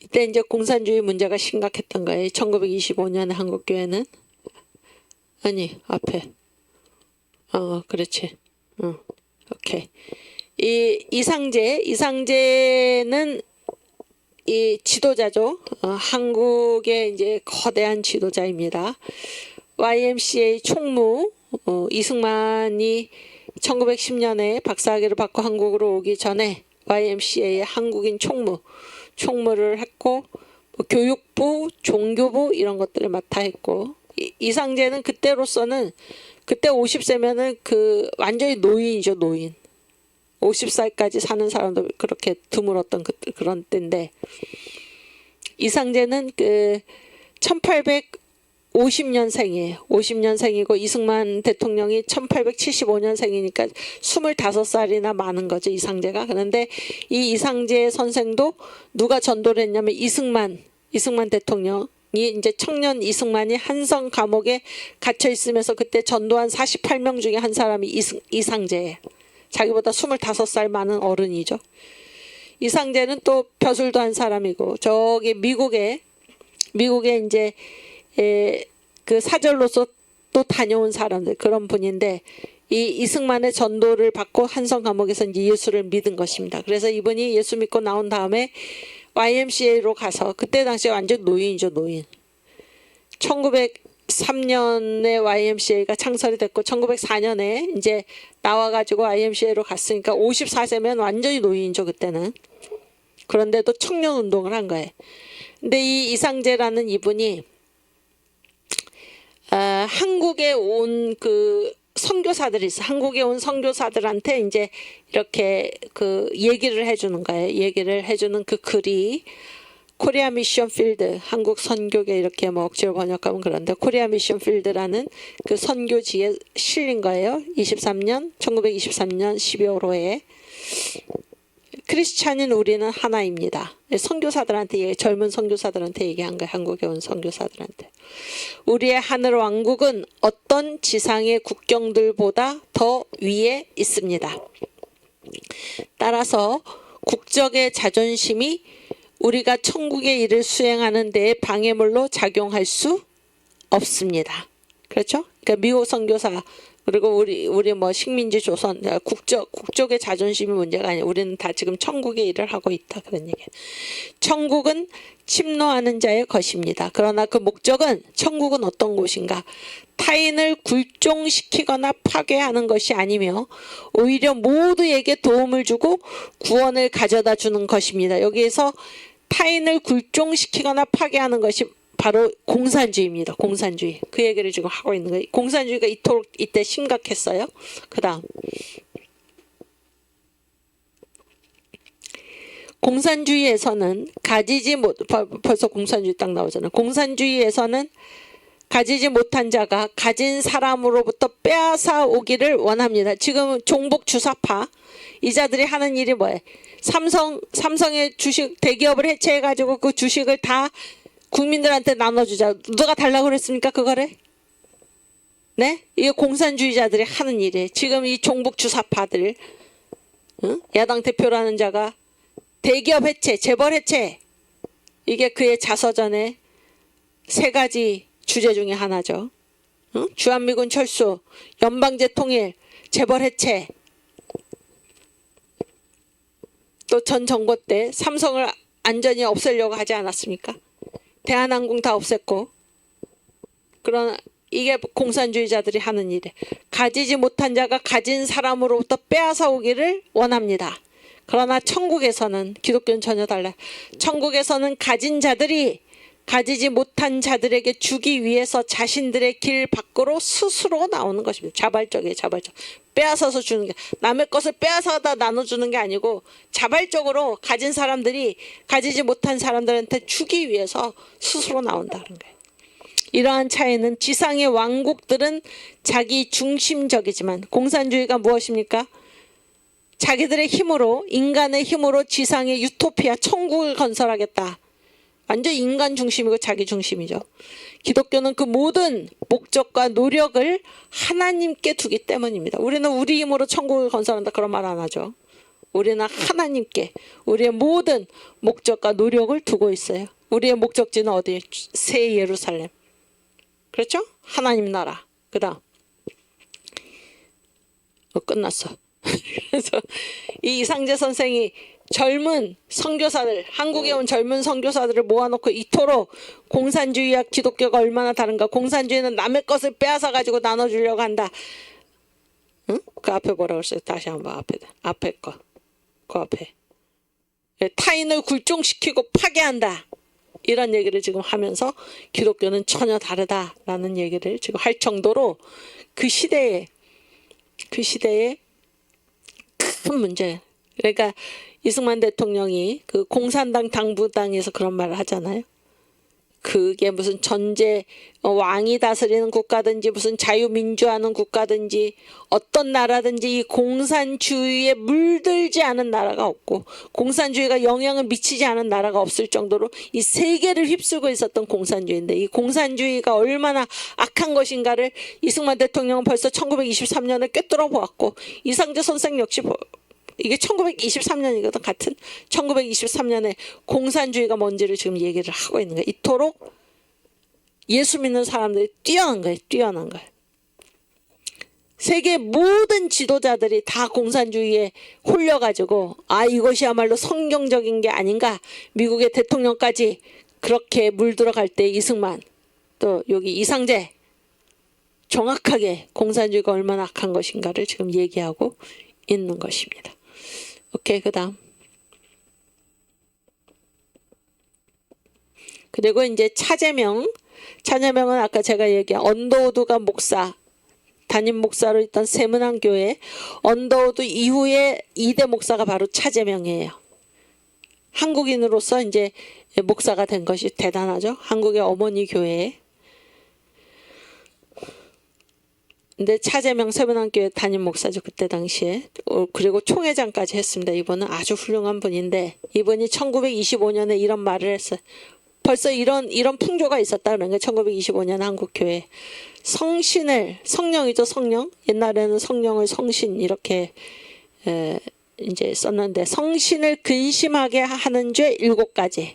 이때 이제 공산주의 문제가 심각했던 거예요. 1925년에 한국교회는. 아니, 앞에. 그렇지. 오케이. 이상제는 이 지도자죠. 한국의 이제 거대한 지도자입니다. YMCA 총무 이승만이 1910년에 박사학위를 받고 한국으로 오기 전에 YMCA의 한국인 총무를 했고, 교육부, 종교부 이런 것들을 맡아 했고, 이상제는 그때로서는, 그때 50세면은 완전히 노인이죠, 노인. 50살까지 사는 사람도 그렇게 드물었던 그런 때인데, 이상제는 1850년생이에요. 50년생이고 이승만 대통령이 1875년생이니까 25살이나 많은 거죠, 이상제가. 그런데 이 이상제 선생도 누가 전도를 했냐면 이승만 대통령이, 이제 청년 이승만이 한성 감옥에 갇혀 있으면서 그때 전도한 48명 중에 한 사람이 이상제예요. 자기보다 25살 많은 어른이죠. 이상제는 또 벼슬도 한 사람이고, 저기 미국에 이제 그 사절로서 또 다녀온 사람들, 그런 분인데, 이 이승만의 전도를 받고 한성 감옥에서 이제 예수를 믿은 것입니다. 그래서 이분이 예수 믿고 나온 다음에 YMCA로 가서, 그때 당시에 완전 노인이죠, 노인. 1903년에 YMCA가 창설이 됐고 1904년에 이제 나와가지고 YMCA로 갔으니까 54세면 완전히 노인이죠, 그때는. 그런데도 청년 운동을 한 거예요. 근데 이 이상제라는 이분이 한국에 온 선교사들이 있어. 한국에 온 선교사들한테 이제 이렇게 얘기를 해주는 거예요. 얘기를 해주는 그 글이 코리아 미션 필드, 한국 선교계, 이렇게 뭐 억지로 번역하면 그런데, 코리아 미션 필드라는 그 선교지에 실린 거예요. 1923년 12월 5에. 크리스찬인 우리는 하나입니다. 선교사들한테, 젊은 선교사들한테 얘기한 거예요. 한국에 온 선교사들한테. 우리의 하늘 왕국은 어떤 지상의 국경들보다 더 위에 있습니다. 따라서 국적의 자존심이 우리가 천국의 일을 수행하는 데에 방해물로 작용할 수 없습니다. 그렇죠? 그러니까 미국 선교사, 그리고 우리 뭐 식민지 조선, 국적의 자존심이 문제가 아니에요. 우리는 다 지금 천국의 일을 하고 있다, 그런 얘기예요. 천국은 침노하는 자의 것입니다. 그러나 그 목적은, 천국은 어떤 곳인가? 타인을 굴종시키거나 파괴하는 것이 아니며 오히려 모두에게 도움을 주고 구원을 가져다 주는 것입니다. 여기에서 타인을 굴종시키거나 파괴하는 것이 바로 공산주의입니다. 공산주의. 그 얘기를 지금 하고 있는 거예요. 공산주의가 이토록 이때 심각했어요. 그 다음, 공산주의에서는 벌써 공산주의 딱 나오잖아요. 공산주의에서는 가지지 못한 자가 가진 사람으로부터 빼앗아 오기를 원합니다. 지금 종북 주사파 이자들이 하는 일이 뭐예요? 삼성의 주식, 대기업을 해체해가지고 그 주식을 다 국민들한테 나눠주자. 누가 달라고 그랬습니까? 그거를? 네? 이게 공산주의자들이 하는 일이에요. 지금 이 종북 주사파들, 응? 야당 대표라는 자가 대기업 해체, 재벌 해체, 이게 그의 자서전의 세 가지 주제 중에 하나죠. 응? 주한미군 철수, 연방제 통일, 재벌 해체, 또 전 정부 때 삼성을 안전히 없애려고 하지 않았습니까? 대한항공 다 없앴고. 그러나 이게 공산주의자들이 하는 일이에요. 가지지 못한 자가 가진 사람으로부터 빼앗아 오기를 원합니다. 그러나 천국에서는, 기독교는 전혀 달라요. 천국에서는 가진 자들이 가지지 못한 자들에게 주기 위해서 자신들의 길 밖으로 스스로 나오는 것입니다. 자발적이에요. 자발적. 빼앗아서 주는 게, 남의 것을 빼앗아다 나눠주는 게 아니고 자발적으로 가진 사람들이 가지지 못한 사람들한테 주기 위해서 스스로 나온다는 거예요. 이러한 차이는, 지상의 왕국들은 자기 중심적이지만 공산주의가 무엇입니까? 자기들의 힘으로, 인간의 힘으로 지상의 유토피아, 천국을 건설하겠다. 완전 인간 중심이고 자기 중심이죠. 기독교는 그 모든 목적과 노력을 하나님께 두기 때문입니다. 우리는 우리 힘으로 천국을 건설한다 그런 말 안 하죠. 우리는 하나님께 우리의 모든 목적과 노력을 두고 있어요. 우리의 목적지는 어디에? 새 예루살렘. 그렇죠? 하나님 나라. 그 다음 끝났어. 그래서 이 이상재 선생이 젊은 선교사들, 한국에 온 젊은 선교사들을 모아놓고 이토록 공산주의와 기독교가 얼마나 다른가. 공산주의는 남의 것을 빼앗아 가지고 나눠주려고 한다. 응? 그 앞에 뭐라고 했어요? 다시 한번 앞에 거. 그 앞에. 타인을 굴종시키고 파괴한다. 이런 얘기를 지금 하면서 기독교는 전혀 다르다라는 얘기를 지금 할 정도로 그 시대에 큰 문제. 그러니까 이승만 대통령이 그 공산당 당부당에서 그런 말을 하잖아요. 그게 무슨 전제 왕이 다스리는 국가든지 무슨 자유민주화하는 국가든지 어떤 나라든지 이 공산주의에 물들지 않은 나라가 없고 공산주의가 영향을 미치지 않은 나라가 없을 정도로 이 세계를 휩쓸고 있었던 공산주의인데, 이 공산주의가 얼마나 악한 것인가를 이승만 대통령은 벌써 1923년에 꿰뚫어 보았고, 이상재 선생 역시 이게 1923년이거든. 같은 1923년에 공산주의가 뭔지를 지금 얘기를 하고 있는 거예요. 이토록 예수 믿는 사람들이 뛰어난 거예요. 뛰어난 거예요. 세계 모든 지도자들이 다 공산주의에 홀려가지고 이것이야말로 성경적인 게 아닌가. 미국의 대통령까지 그렇게 물들어갈 때 이승만, 또 여기 이상재, 정확하게 공산주의가 얼마나 악한 것인가를 지금 얘기하고 있는 것입니다. 오케이, 그 다음. 그리고 이제 차재명은 아까 제가 얘기한 언더우드가 담임 목사로 있던 세문안교회, 언더우드 이후에 2대 목사가 바로 차재명이에요. 한국인으로서 이제 목사가 된 것이 대단하죠. 한국의 어머니 교회에. 근데 차재명 세문안교회 담임 목사죠. 그때 당시에. 그리고 총회장까지 했습니다. 이분은 아주 훌륭한 분인데, 이분이 1925년에 이런 말을 했어요. 벌써 이런 풍조가 있었다 그런 거예요. 1925년 한국교회. 성령이죠. 성령. 옛날에는 성령을 성신 이렇게 이제 썼는데, 성신을 근심하게 하는 죄 7가지.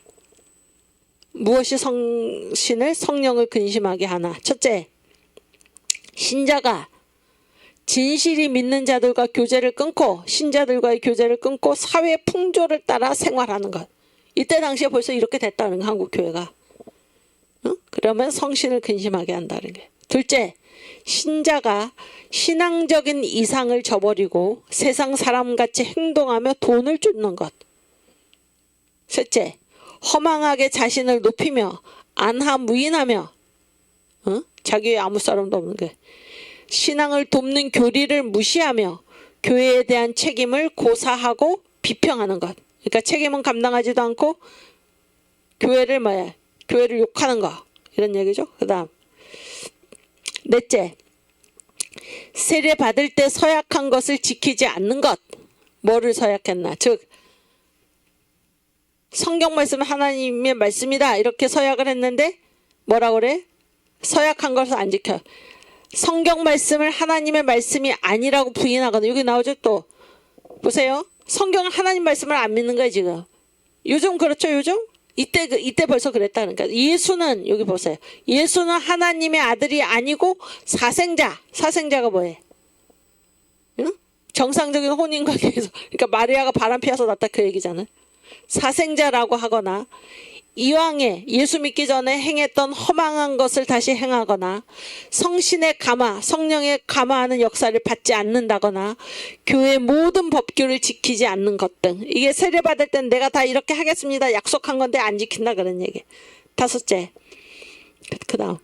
무엇이 성령을 근심하게 하나? 첫째, 신자가 진실이 믿는 자들과 교제를 끊고, 신자들과의 교제를 끊고 사회 풍조를 따라 생활하는 것. 이때 당시에 벌써 이렇게 됐다는 거, 한국 교회가. 응? 그러면 성신을 근심하게 한다는 게. 둘째, 신자가 신앙적인 이상을 저버리고 세상 사람같이 행동하며 돈을 쫓는 것. 셋째, 허망하게 자신을 높이며 안하무인하며, 자기 외에 아무 사람도 없는 게, 신앙을 돕는 교리를 무시하며 교회에 대한 책임을 고사하고 비평하는 것. 그러니까 책임은 감당하지도 않고 교회를 욕하는 거, 이런 얘기죠. 그 다음 넷째, 세례 받을 때 서약한 것을 지키지 않는 것. 뭐를 서약했나? 즉 성경 말씀은 하나님의 말씀이다 이렇게 서약을 했는데 뭐라 그래? 서약한 것을 안 지켜. 성경 말씀을 하나님의 말씀이 아니라고 부인하거든. 여기 나오죠 또. 보세요. 성경은 하나님 말씀을 안 믿는 거예요 지금. 요즘 그렇죠 요즘? 이때 벌써 그랬다는 거야. 예수는 여기 보세요. 예수는 하나님의 아들이 아니고 사생자가 뭐예요? 응? 정상적인 혼인 관계에서 그러니까 마리아가 바람 피워서 낳았다 그 얘기잖아요. 사생자라고 하거나 이왕에 예수 믿기 전에 행했던 허망한 것을 다시 행하거나 성신의 감화, 성령의 감화하는 역사를 받지 않는다거나 교회의 모든 법규를 지키지 않는 것 등 이게 세례받을 땐 내가 다 이렇게 하겠습니다 약속한 건데 안 지킨다 그런 얘기. 다섯째, 그 다음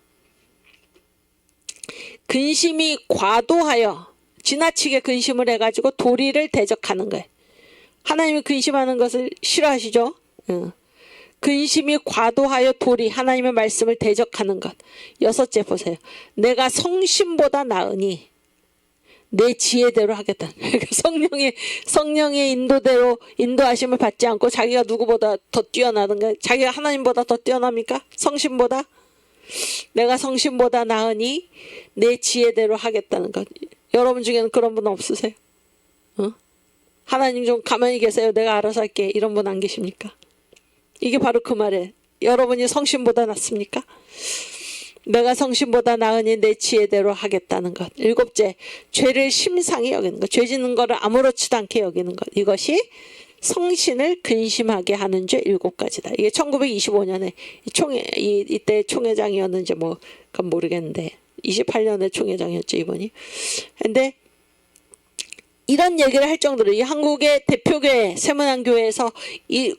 근심이 과도하여 지나치게 근심을 해가지고 도리를 대적하는 거예요. 하나님이 근심하는 것을 싫어하시죠? 응. 근심이 과도하여 도리 하나님의 말씀을 대적하는 것. 여섯째 보세요. 내가 성신보다 나으니 내 지혜대로 하겠다. 성령의 인도대로 인도하심을 받지 않고 자기가 누구보다 더 뛰어나든가 자기가 하나님보다 더 뛰어납니까? 성신보다? 내가 성신보다 나으니 내 지혜대로 하겠다는 것. 여러분 중에는 그런 분 없으세요? 어? 하나님 좀 가만히 계세요. 내가 알아서 할게. 이런 분 안 계십니까? 이게 바로 그 말이에요. 여러분이 성신보다 낫습니까? 내가 성신보다 나으니 내 지혜대로 하겠다는 것. 일곱째, 죄를 심상히 여기는 것. 죄 짓는 거를 아무렇지도 않게 여기는 것. 이것이 성신을 근심하게 하는 죄 7가지다. 이게 1925년에 이때 총회장이었는지 뭐 그건 모르겠는데 28년에 총회장이었죠 이분이. 근데 이런 얘기를 할 정도로 이 한국의 대표교회 세문안교회에서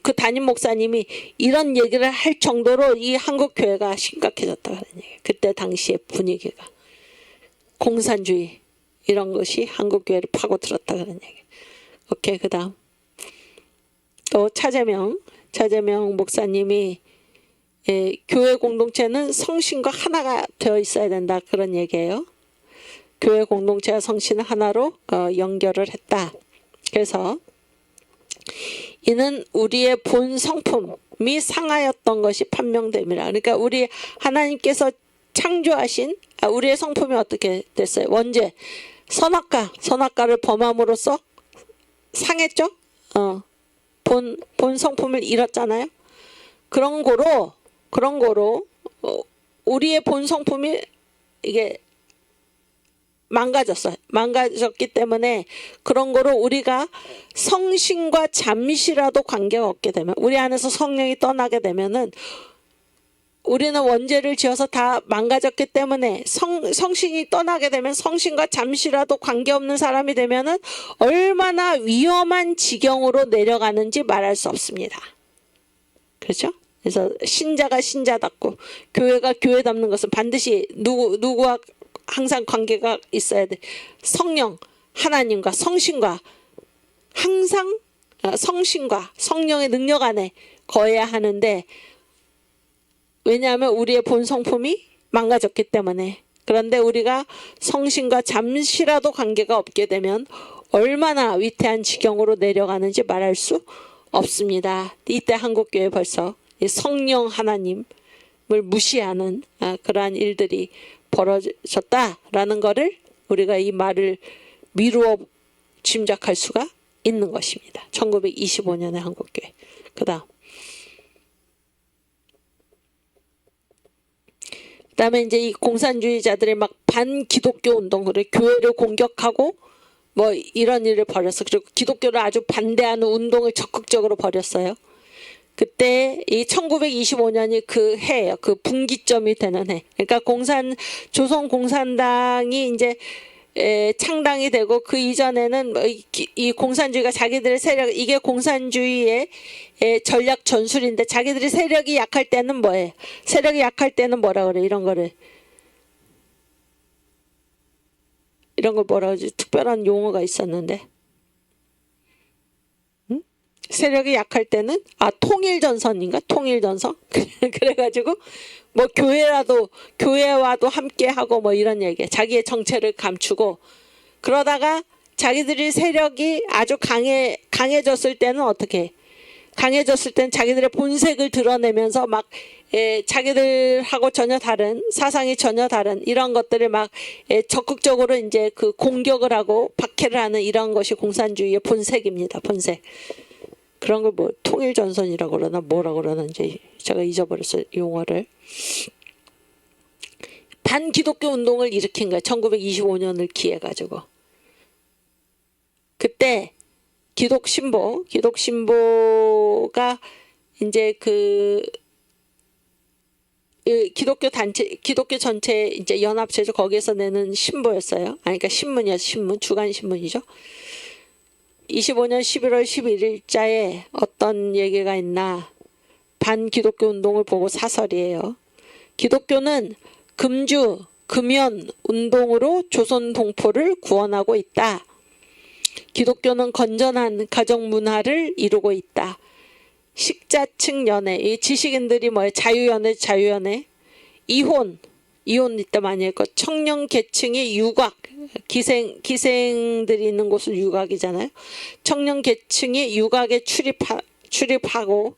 그 담임 목사님이 이런 얘기를 할 정도로 이 한국 교회가 심각해졌다 그런 얘기. 그때 당시의 분위기가 공산주의 이런 것이 한국 교회를 파고들었다 그런 얘기. 오케이, 그다음 또 차재명 목사님이 교회 공동체는 성신과 하나가 되어 있어야 된다 그런 얘기예요. 교회 공동체와 성신을 하나로 연결을 했다. 그래서 이는 우리의 본 성품이 상하였던 것이 판명됨이라. 그러니까 우리 하나님께서 창조하신 우리의 성품이 어떻게 됐어요? 원죄, 선악과를 범함으로써 상했죠? 본 성품을 잃었잖아요. 그런 거로 우리의 본 성품이 이게 망가졌기 때문에 그런 거로 우리가 성신과 잠시라도 관계가 없게 되면 우리 안에서 성령이 떠나게 되면은 우리는 원죄를 지어서 다 망가졌기 때문에 성신이 떠나게 되면 성신과 잠시라도 관계없는 사람이 되면은 얼마나 위험한 지경으로 내려가는지 말할 수 없습니다. 그렇죠? 그래서 신자가 신자답고 교회가 교회답는 것은 반드시 누구와 항상 관계가 있어야 돼. 성령, 하나님과 성신과 항상 성신과 성령의 능력 안에 거해야 하는데 왜냐하면 우리의 본 성품이 망가졌기 때문에. 그런데 우리가 성신과 잠시라도 관계가 없게 되면 얼마나 위태한 지경으로 내려가는지 말할 수 없습니다. 이때 한국교회 벌써 성령 하나님을 무시하는 그러한 일들이 벌어졌다라는 것을 우리가 이 말을 미루어 짐작할 수가 있는 것입니다. 1925년의 한국교회. 그 다음에 이제 이 공산주의자들이 막 반기독교 운동을 교회를 공격하고 뭐 이런 일을 벌였어. 그리고 기독교를 아주 반대하는 운동을 적극적으로 벌였어요. 그때 이 1925년이 그 해예요. 그 분기점이 되는 해. 그러니까 조선공산당이 이제 창당이 되고 그 이전에는 이 공산주의가 자기들의 세력 이게 공산주의의 전략 전술인데 자기들이 세력이 약할 때는 뭐예요? 세력이 약할 때는 뭐라 그래? 이런 걸 뭐라 그러지? 특별한 용어가 있었는데. 세력이 약할 때는 통일전선인가? 통일전선? 그래가지고 뭐 교회와도 함께하고 뭐 이런 얘기. 자기의 정체를 감추고 그러다가 자기들이 세력이 아주 강해졌을 때는 어떻게 강해졌을 땐 자기들의 본색을 드러내면서 막 자기들하고 전혀 다른 사상이 전혀 다른 이런 것들을 막 적극적으로 이제 그 공격을 하고 박해를 하는 이런 것이 공산주의의 본색입니다. 본색. 그런 걸 뭐 통일전선이라고 그러나 뭐라고 그러는지 제가 잊어버렸어요. 용어를. 반기독교 운동을 일으킨 거예요. 1925년을 기해 가지고. 그때 기독신보가 이제 그 기독교 단체, 기독교 전체 이제 연합체죠. 거기에서 내는 신보였어요. 아니, 그러니까 신문이었어요. 신문, 주간 신문이죠. 25년 11월 11일자에 어떤 얘기가 있나. 반기독교 운동을 보고 사설이에요. 기독교는 금주, 금연 운동으로 조선 동포를 구원하고 있다. 기독교는 건전한 가정 문화를 이루고 있다. 식자층 연애, 이 지식인들이 뭐예요? 자유연애, 이혼 이때 많이 했고, 청년 계층의 유곽, 기생들이 있는 곳은 유곽이잖아요. 청년 계층의 유곽에 출입하고,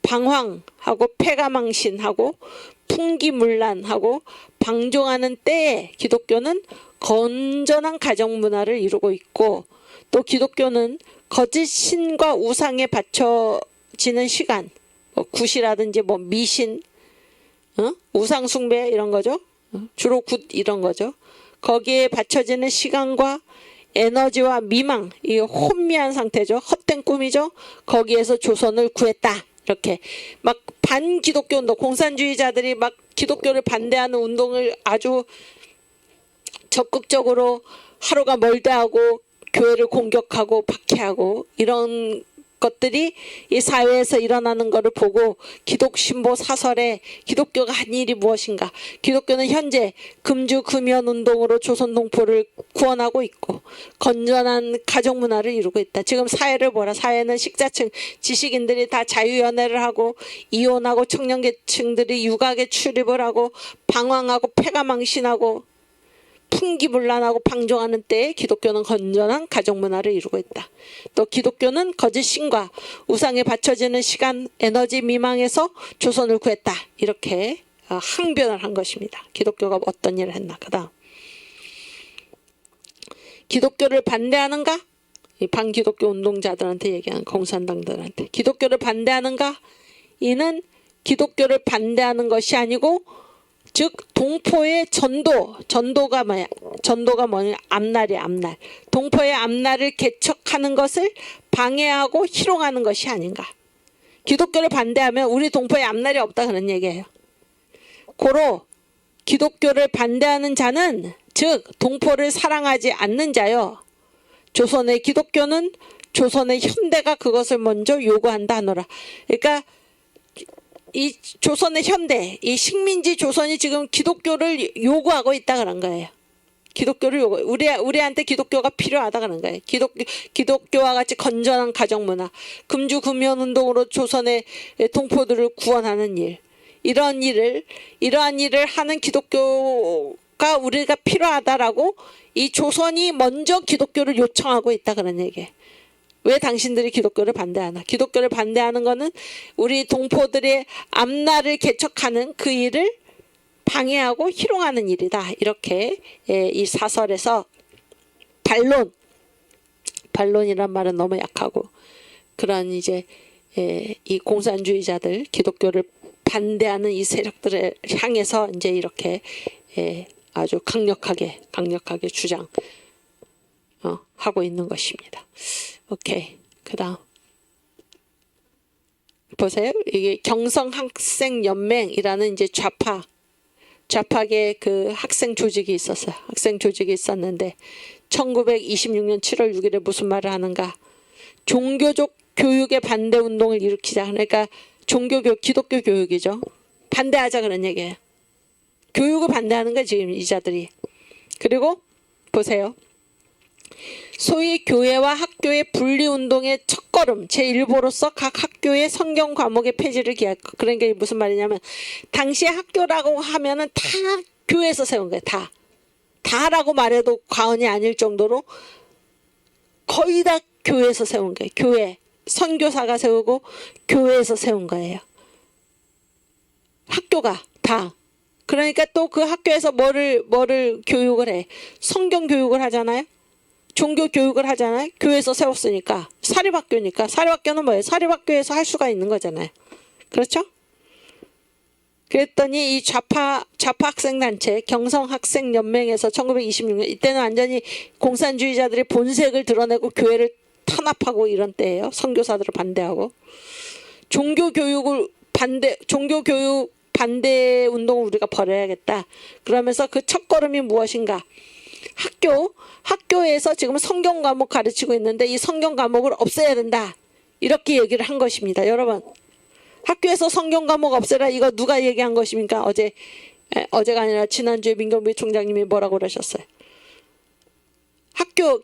방황하고, 폐가망신하고, 풍기문란하고, 방종하는 때에 기독교는 건전한 가정 문화를 이루고 있고, 또 기독교는 거짓 신과 우상에 바쳐지는 시간, 뭐 굿이라든지 뭐 미신, 우상 숭배 이런 거죠. 주로 굿 이런 거죠. 거기에 바쳐지는 시간과 에너지와 미망, 이 혼미한 상태죠. 헛된 꿈이죠. 거기에서 조선을 구했다. 이렇게 막 반기독교 운동, 공산주의자들이 막 기독교를 반대하는 운동을 아주 적극적으로 하루가 멀다하고 교회를 공격하고 박해하고 이런 것들이 이 사회에서 일어나는 것을 보고 기독신보 사설에 기독교가 한 일이 무엇인가. 기독교는 현재 금주 금연 운동으로 조선 동포를 구원하고 있고 건전한 가정 문화를 이루고 있다. 지금 사회를 보라. 사회는 식자층 지식인들이 다 자유연애를 하고 이혼하고 청년계층들이 유곽에 출입을 하고 방황하고 폐가망신하고 풍기문란하고 방종하는 때에 기독교는 건전한 가정문화를 이루고 있다. 또 기독교는 거짓 신과 우상에 바쳐지는 시간, 에너지 미망에서 조선을 구했다. 이렇게 항변을 한 것입니다. 기독교가 어떤 일을 했나. 그다음 기독교를 반대하는가? 이 반기독교 운동자들한테 얘기하는 공산당들한테 기독교를 반대하는가? 이는 기독교를 반대하는 것이 아니고 즉 동포의 전도가 뭐냐? 전도가 뭐냐? 앞날이야, 앞날. 동포의 앞날을 개척하는 것을 방해하고 희롱하는 것이 아닌가. 기독교를 반대하면 우리 동포의 앞날이 없다 그런 얘기예요. 고로 기독교를 반대하는 자는 즉 동포를 사랑하지 않는 자요. 조선의 기독교는 조선의 현대가 그것을 먼저 요구한다 하노라. 그러니까 이 조선의 현대, 이 식민지 조선이 지금 기독교를 요구하고 있다 그런 거예요. 기독교를 요구. 우리한테 기독교가 필요하다 그런 거예요. 기독교와 같이 건전한 가정 문화, 금주 금연 운동으로 조선의 동포들을 구원하는 일, 이러한 일을 하는 기독교가 우리가 필요하다라고 이 조선이 먼저 기독교를 요청하고 있다 그런 얘기예요. 왜 당신들이 기독교를 반대하나? 기독교를 반대하는 것은 우리 동포들의 앞날을 개척하는 그 일을 방해하고 희롱하는 일이다. 이렇게 이 사설에서 반론이란 말은 너무 약하고 그런 이제 이 공산주의자들 기독교를 반대하는 이 세력들을 향해서 이제 이렇게 아주 강력하게 주장 하고 있는 것입니다. 오케이. 그다음 보세요. 이게 경성학생연맹이라는 이제 좌파계 그 학생 조직이 있었어요. 학생 조직이 있었는데 1926년 7월 6일에 무슨 말을 하는가? 종교적 교육의 반대 운동을 일으키자. 그러니까 기독교 교육이죠. 반대하자 그런 얘기예요. 교육을 반대하는 거예요, 지금 이자들이. 그리고 보세요. 소위 교회와 학교의 분리운동의 첫걸음 제1보로서 각 학교의 성경 과목의 폐지를 기할 것. 그러니까 무슨 말이냐면 당시 학교라고 하면은 다 교회에서 세운 거예요. 다라고 말해도 과언이 아닐 정도로 거의 다 교회에서 세운 거예요. 교회. 선교사가 세우고 교회에서 세운 거예요. 학교가 다. 그러니까 또 그 학교에서 뭐를 교육을 해? 성경 교육을 하잖아요. 종교 교육을 하잖아요. 교회에서 세웠으니까. 사립학교니까. 사립학교는 뭐예요? 사립학교에서 할 수가 있는 거잖아요. 그렇죠? 그랬더니 이 좌파 학생단체 경성학생연맹에서 1926년, 이때는 완전히 공산주의자들이 본색을 드러내고 교회를 탄압하고 이런 때예요. 선교사들을 반대하고. 종교교육 반대 운동을 우리가 벌여야겠다. 그러면서 그 첫걸음이 무엇인가? 학교에서 지금 성경 과목 가르치고 있는데 이 성경 과목을 없애야 된다. 이렇게 얘기를 한 것입니다. 여러분, 학교에서 성경 과목 없애라, 이거 누가 얘기한 것입니까? 어제가 아니라 지난주에 민경비 총장님이 뭐라고 그러셨어요? 학교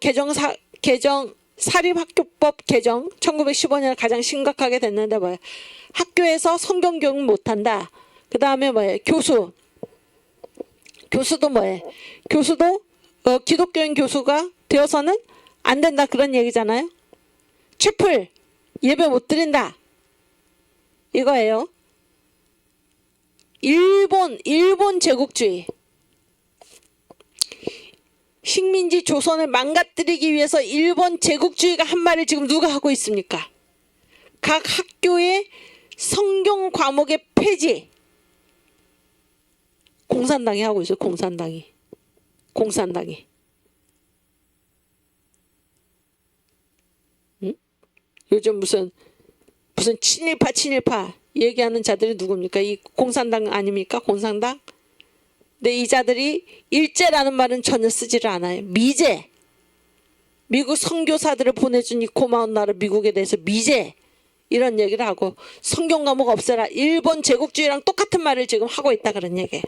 사립학교법 개정 1915년에 가장 심각하게 됐는데 뭐예요? 학교에서 성경 교육 못한다. 그 다음에 뭐예요? 교수도 뭐예요? 교수도 기독교인 교수가 되어서는 안 된다, 그런 얘기잖아요. 채플 예배 못 드린다, 이거예요. 일본 제국주의, 식민지 조선을 망가뜨리기 위해서 일본 제국주의가 한 말을 지금 누가 하고 있습니까? 각 학교의 성경 과목의 폐지, 공산당이 하고 있어요. 공산당이. 응? 요즘 무슨 친일파 얘기하는 자들이 누굽니까? 이 공산당 아닙니까? 공산당? 근데 이 자들이 일제라는 말은 전혀 쓰지를 않아요. 미제. 미국 선교사들을 보내준 이 고마운 나라 미국에 대해서 미제, 이런 얘기를 하고, 성경 과목 없애라, 일본 제국주의랑 똑같은 말을 지금 하고 있다, 그런 얘기예요.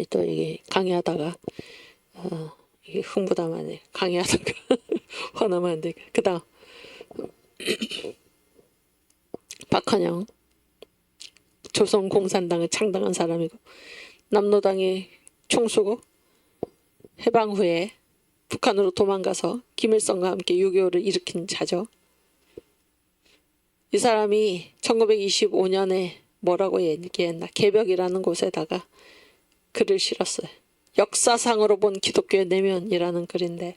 또 이게 강의하다가 이게 흥부담하네. 강의하다가 화나면 안 돼. 그 다음 박헌영, 조선공산당을 창당한 사람이고, 남로당의 총수고, 해방 후에 북한으로 도망가서 김일성과 함께 6.25를 일으킨 자죠. 이 사람이 1925년에 뭐라고 얘기했나? 개벽이라는 곳에다가 글을 실었어요. 역사상으로 본 기독교의 내면이라는 글인데,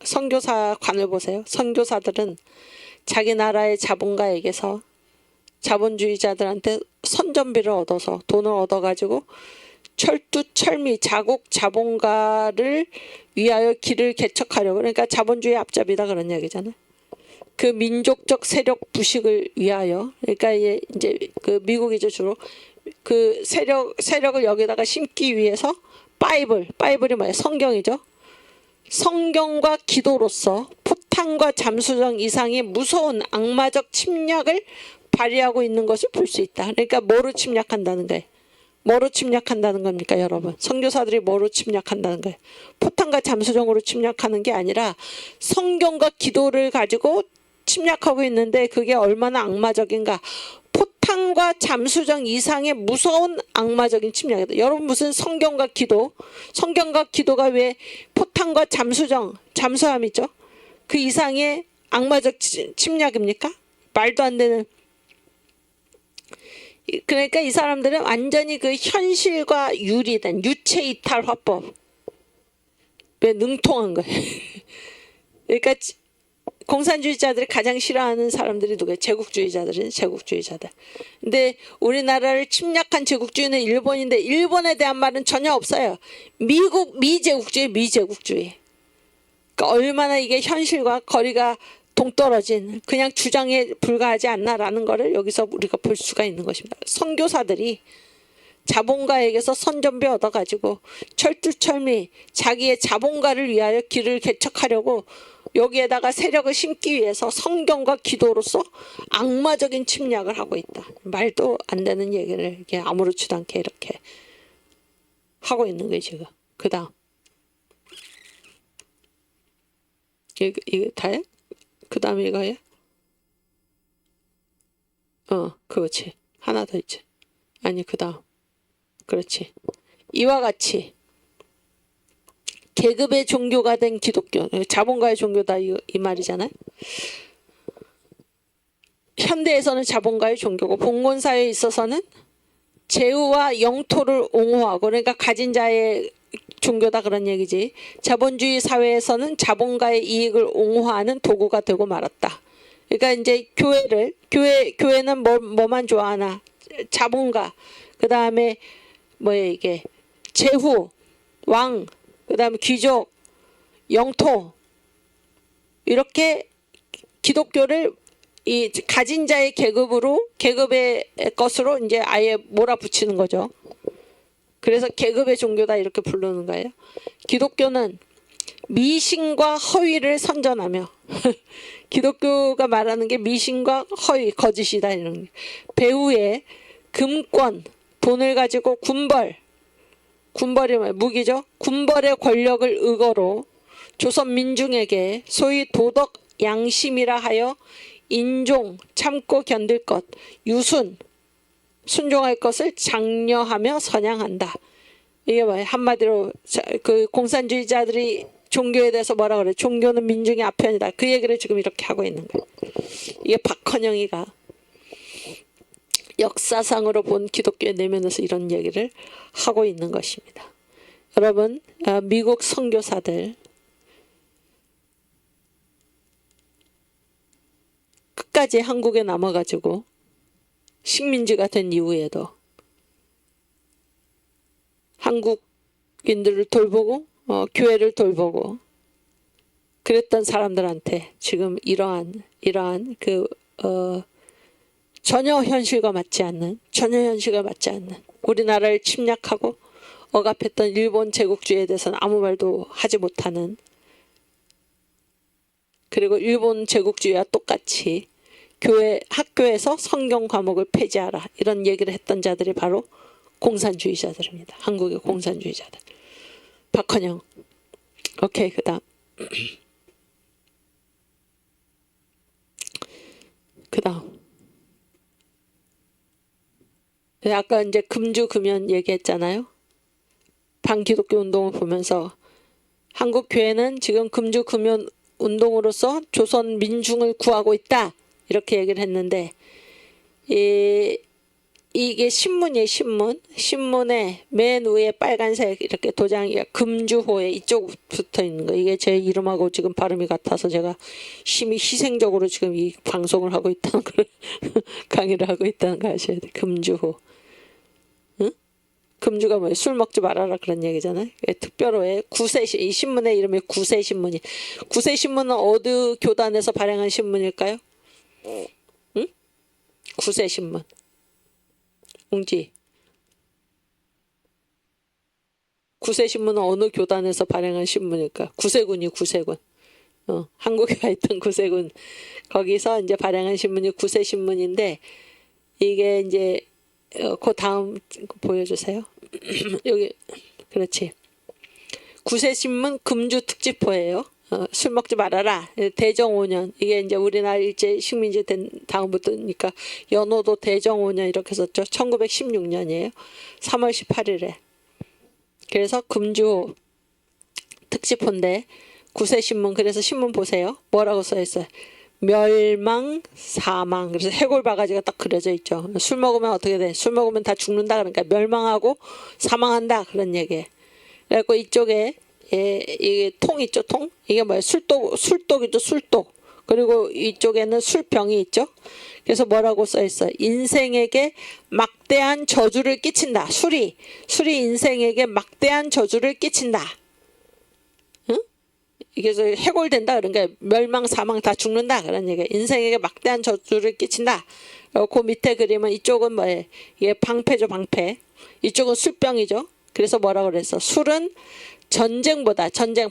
선교사관을 보세요. 선교사들은 자기 나라의 자본가에게서 자본주의자들한테 선전비를 얻어서, 돈을 얻어가지고 철두철미 자국 자본가를 위하여 길을 개척하려고, 그러니까 자본주의 앞잡이다, 그런 얘기잖아요. 그 민족적 세력 부식을 위하여, 그러니까 이제 그 미국이죠, 주로 그 세력을 여기다가 심기 위해서 바이블이 뭐예요? 성경이죠. 성경과 기도로서 포탄과 잠수정 이상의 무서운 악마적 침략을 발휘하고 있는 것을 볼 수 있다. 그러니까 뭐로 침략한다는 거예요? 뭐로 침략한다는 겁니까, 여러분? 선교사들이 뭐로 침략한다는 거예요? 포탄과 잠수정으로 침략하는 게 아니라 성경과 기도를 가지고 침략하고 있는데, 그게 얼마나 악마적인가. 포탄과 잠수정 이상의 무서운 악마적인 침략이다. 여러분, 무슨 성경과 기도가 왜 포탄과 잠수함 있죠? 그 이상의 악마적 침략입니까? 말도 안 되는. 그러니까 이 사람들은 완전히 그 현실과 유리된 유체 이탈 화법에 능통한 거예요. 그러니까 공산주의자들이 가장 싫어하는 사람들이 누구예요? 제국주의자들. 근데 우리나라를 침략한 제국주의는 일본인데, 일본에 대한 말은 전혀 없어요. 미제국주의. 그러니까 얼마나 이게 현실과 거리가 동떨어진 그냥 주장에 불과하지 않나라는 것을 여기서 우리가 볼 수가 있는 것입니다. 선교사들이 자본가에게서 선전비 얻어가지고 철두철미 자기의 자본가를 위하여 길을 개척하려고 여기에다가 세력을 심기 위해서 성경과 기도로서 악마적인 침략을 하고 있다. 말도 안 되는 얘기를 이렇게 아무렇지도 않게 이렇게 하고 있는 거예요, 지금. 그 다음. 이거 다야? 그 다음에 이거야? 그렇지. 하나 더 있지. 아니, 그 다음. 그렇지. 이와 같이 계급의 종교가 된 기독교, 자본가의 종교다 이 말이잖아요. 현대에서는 자본가의 종교고 봉건사회에 있어서는 재우와 영토를 옹호하고 그러니까 가진 자의 종교다 그런 얘기지. 자본주의 사회에서는 자본가의 이익을 옹호하는 도구가 되고 말았다. 그러니까 이제 교회는 뭐만 좋아하나? 자본가, 그 다음에 뭐야 이게 제후, 왕, 그 다음에 귀족, 영토 이렇게 기독교를 이 가진 자의 계급의 것으로 이제 아예 몰아붙이는 거죠. 그래서 계급의 종교다 이렇게 부르는 거예요. 기독교는 미신과 허위를 선전하며 기독교가 말하는 게 미신과 허위, 거짓이다 이런 게. 배후에 금권, 돈을 가지고 군벌이 뭐예요? 무기죠. 군벌의 권력을 의거로 조선 민중에게 소위 도덕 양심이라 하여 인종, 참고 견딜 것, 유순, 순종할 것을 장려하며 선양한다. 이게 뭐예요? 한마디로 그 공산주의자들이 종교에 대해서 뭐라 그래? 종교는 민중의 아편이다. 그 얘기를 지금 이렇게 하고 있는 거예요. 이게 박헌영이가 역사상으로 본 기독교의 내면에서 이런 얘기를 하고 있는 것입니다. 여러분, 미국 선교사들 끝까지 한국에 남아가지고 식민지가 된 이후에도 한국인들을 돌보고 교회를 돌보고 그랬던 사람들한테 지금 이러한 전혀 현실과 맞지 않는 우리나라를 침략하고 억압했던 일본 제국주의에 대해서는 아무 말도 하지 못하는, 그리고 일본 제국주의와 똑같이 학교에서 성경 과목을 폐지하라 이런 얘기를 했던 자들이 바로 공산주의자들입니다. 한국의 공산주의자들. 박헌영. 오케이, 그 다음. 아까 이제 금주 금연 얘기했잖아요. 반기독교 운동을 보면서 한국 교회는 지금 금주 금연 운동으로서 조선 민중을 구하고 있다 이렇게 얘기를 했는데, 이게 신문이에요. 신문에 맨 위에 빨간색 이렇게 도장이 금주호에 이쪽 붙어 있는 거. 이게 제 이름하고 지금 발음이 같아서 제가 심히 희생적으로 지금 이 방송을 하고 있다는 걸 강의를 하고 있다는 거 아셔야 돼. 금주호. 응? 금주가 뭐예요? 술 먹지 말아라 그런 얘기잖아요. 특별호에 이 신문의 이름이 구세신문이. 구세신문은 어느 교단에서 발행한 신문일까요? 응? 구세신문. 웅지. 구세신문은 어느 교단에서 발행한 신문일까? 구세군이 구세군. 한국에 가 있던 구세군. 거기서 이제 발행한 신문이 구세신문인데, 이게 이제 그 다음 보여주세요. 여기 그렇지. 구세신문 금주 특집호예요. 술 먹지 말아라. 대정 5년. 이게 이제 우리나라 일제 식민지 된 다음부터니까 연호도 대정 5년 이렇게 썼죠. 1916년이에요. 3월 18일에. 그래서 금주 특집호인데 구세신문, 그래서 신문 보세요. 뭐라고 써 있어요? 멸망, 사망. 그래서 해골 바가지가 딱 그려져 있죠. 술 먹으면 어떻게 돼? 술 먹으면 다 죽는다. 그러니까 멸망하고 사망한다. 그런 얘기예요. 그래갖고 이쪽에 이게 통 있죠, 통? 이게 뭐예요? 술독이죠, 술독. 그리고 이쪽에는 술병이 있죠. 그래서 뭐라고 써 있어요? 인생에게 막대한 저주를 끼친다. 술이 인생에게 막대한 저주를 끼친다. 응? 이게 해골된다. 그러니까 멸망, 사망 다 죽는다. 그런 얘기예요. 인생에게 막대한 저주를 끼친다. 그 밑에 그림은 이쪽은 뭐예요? 이게 방패죠, 방패. 이쪽은 술병이죠. 그래서 뭐라고 그랬어? 술은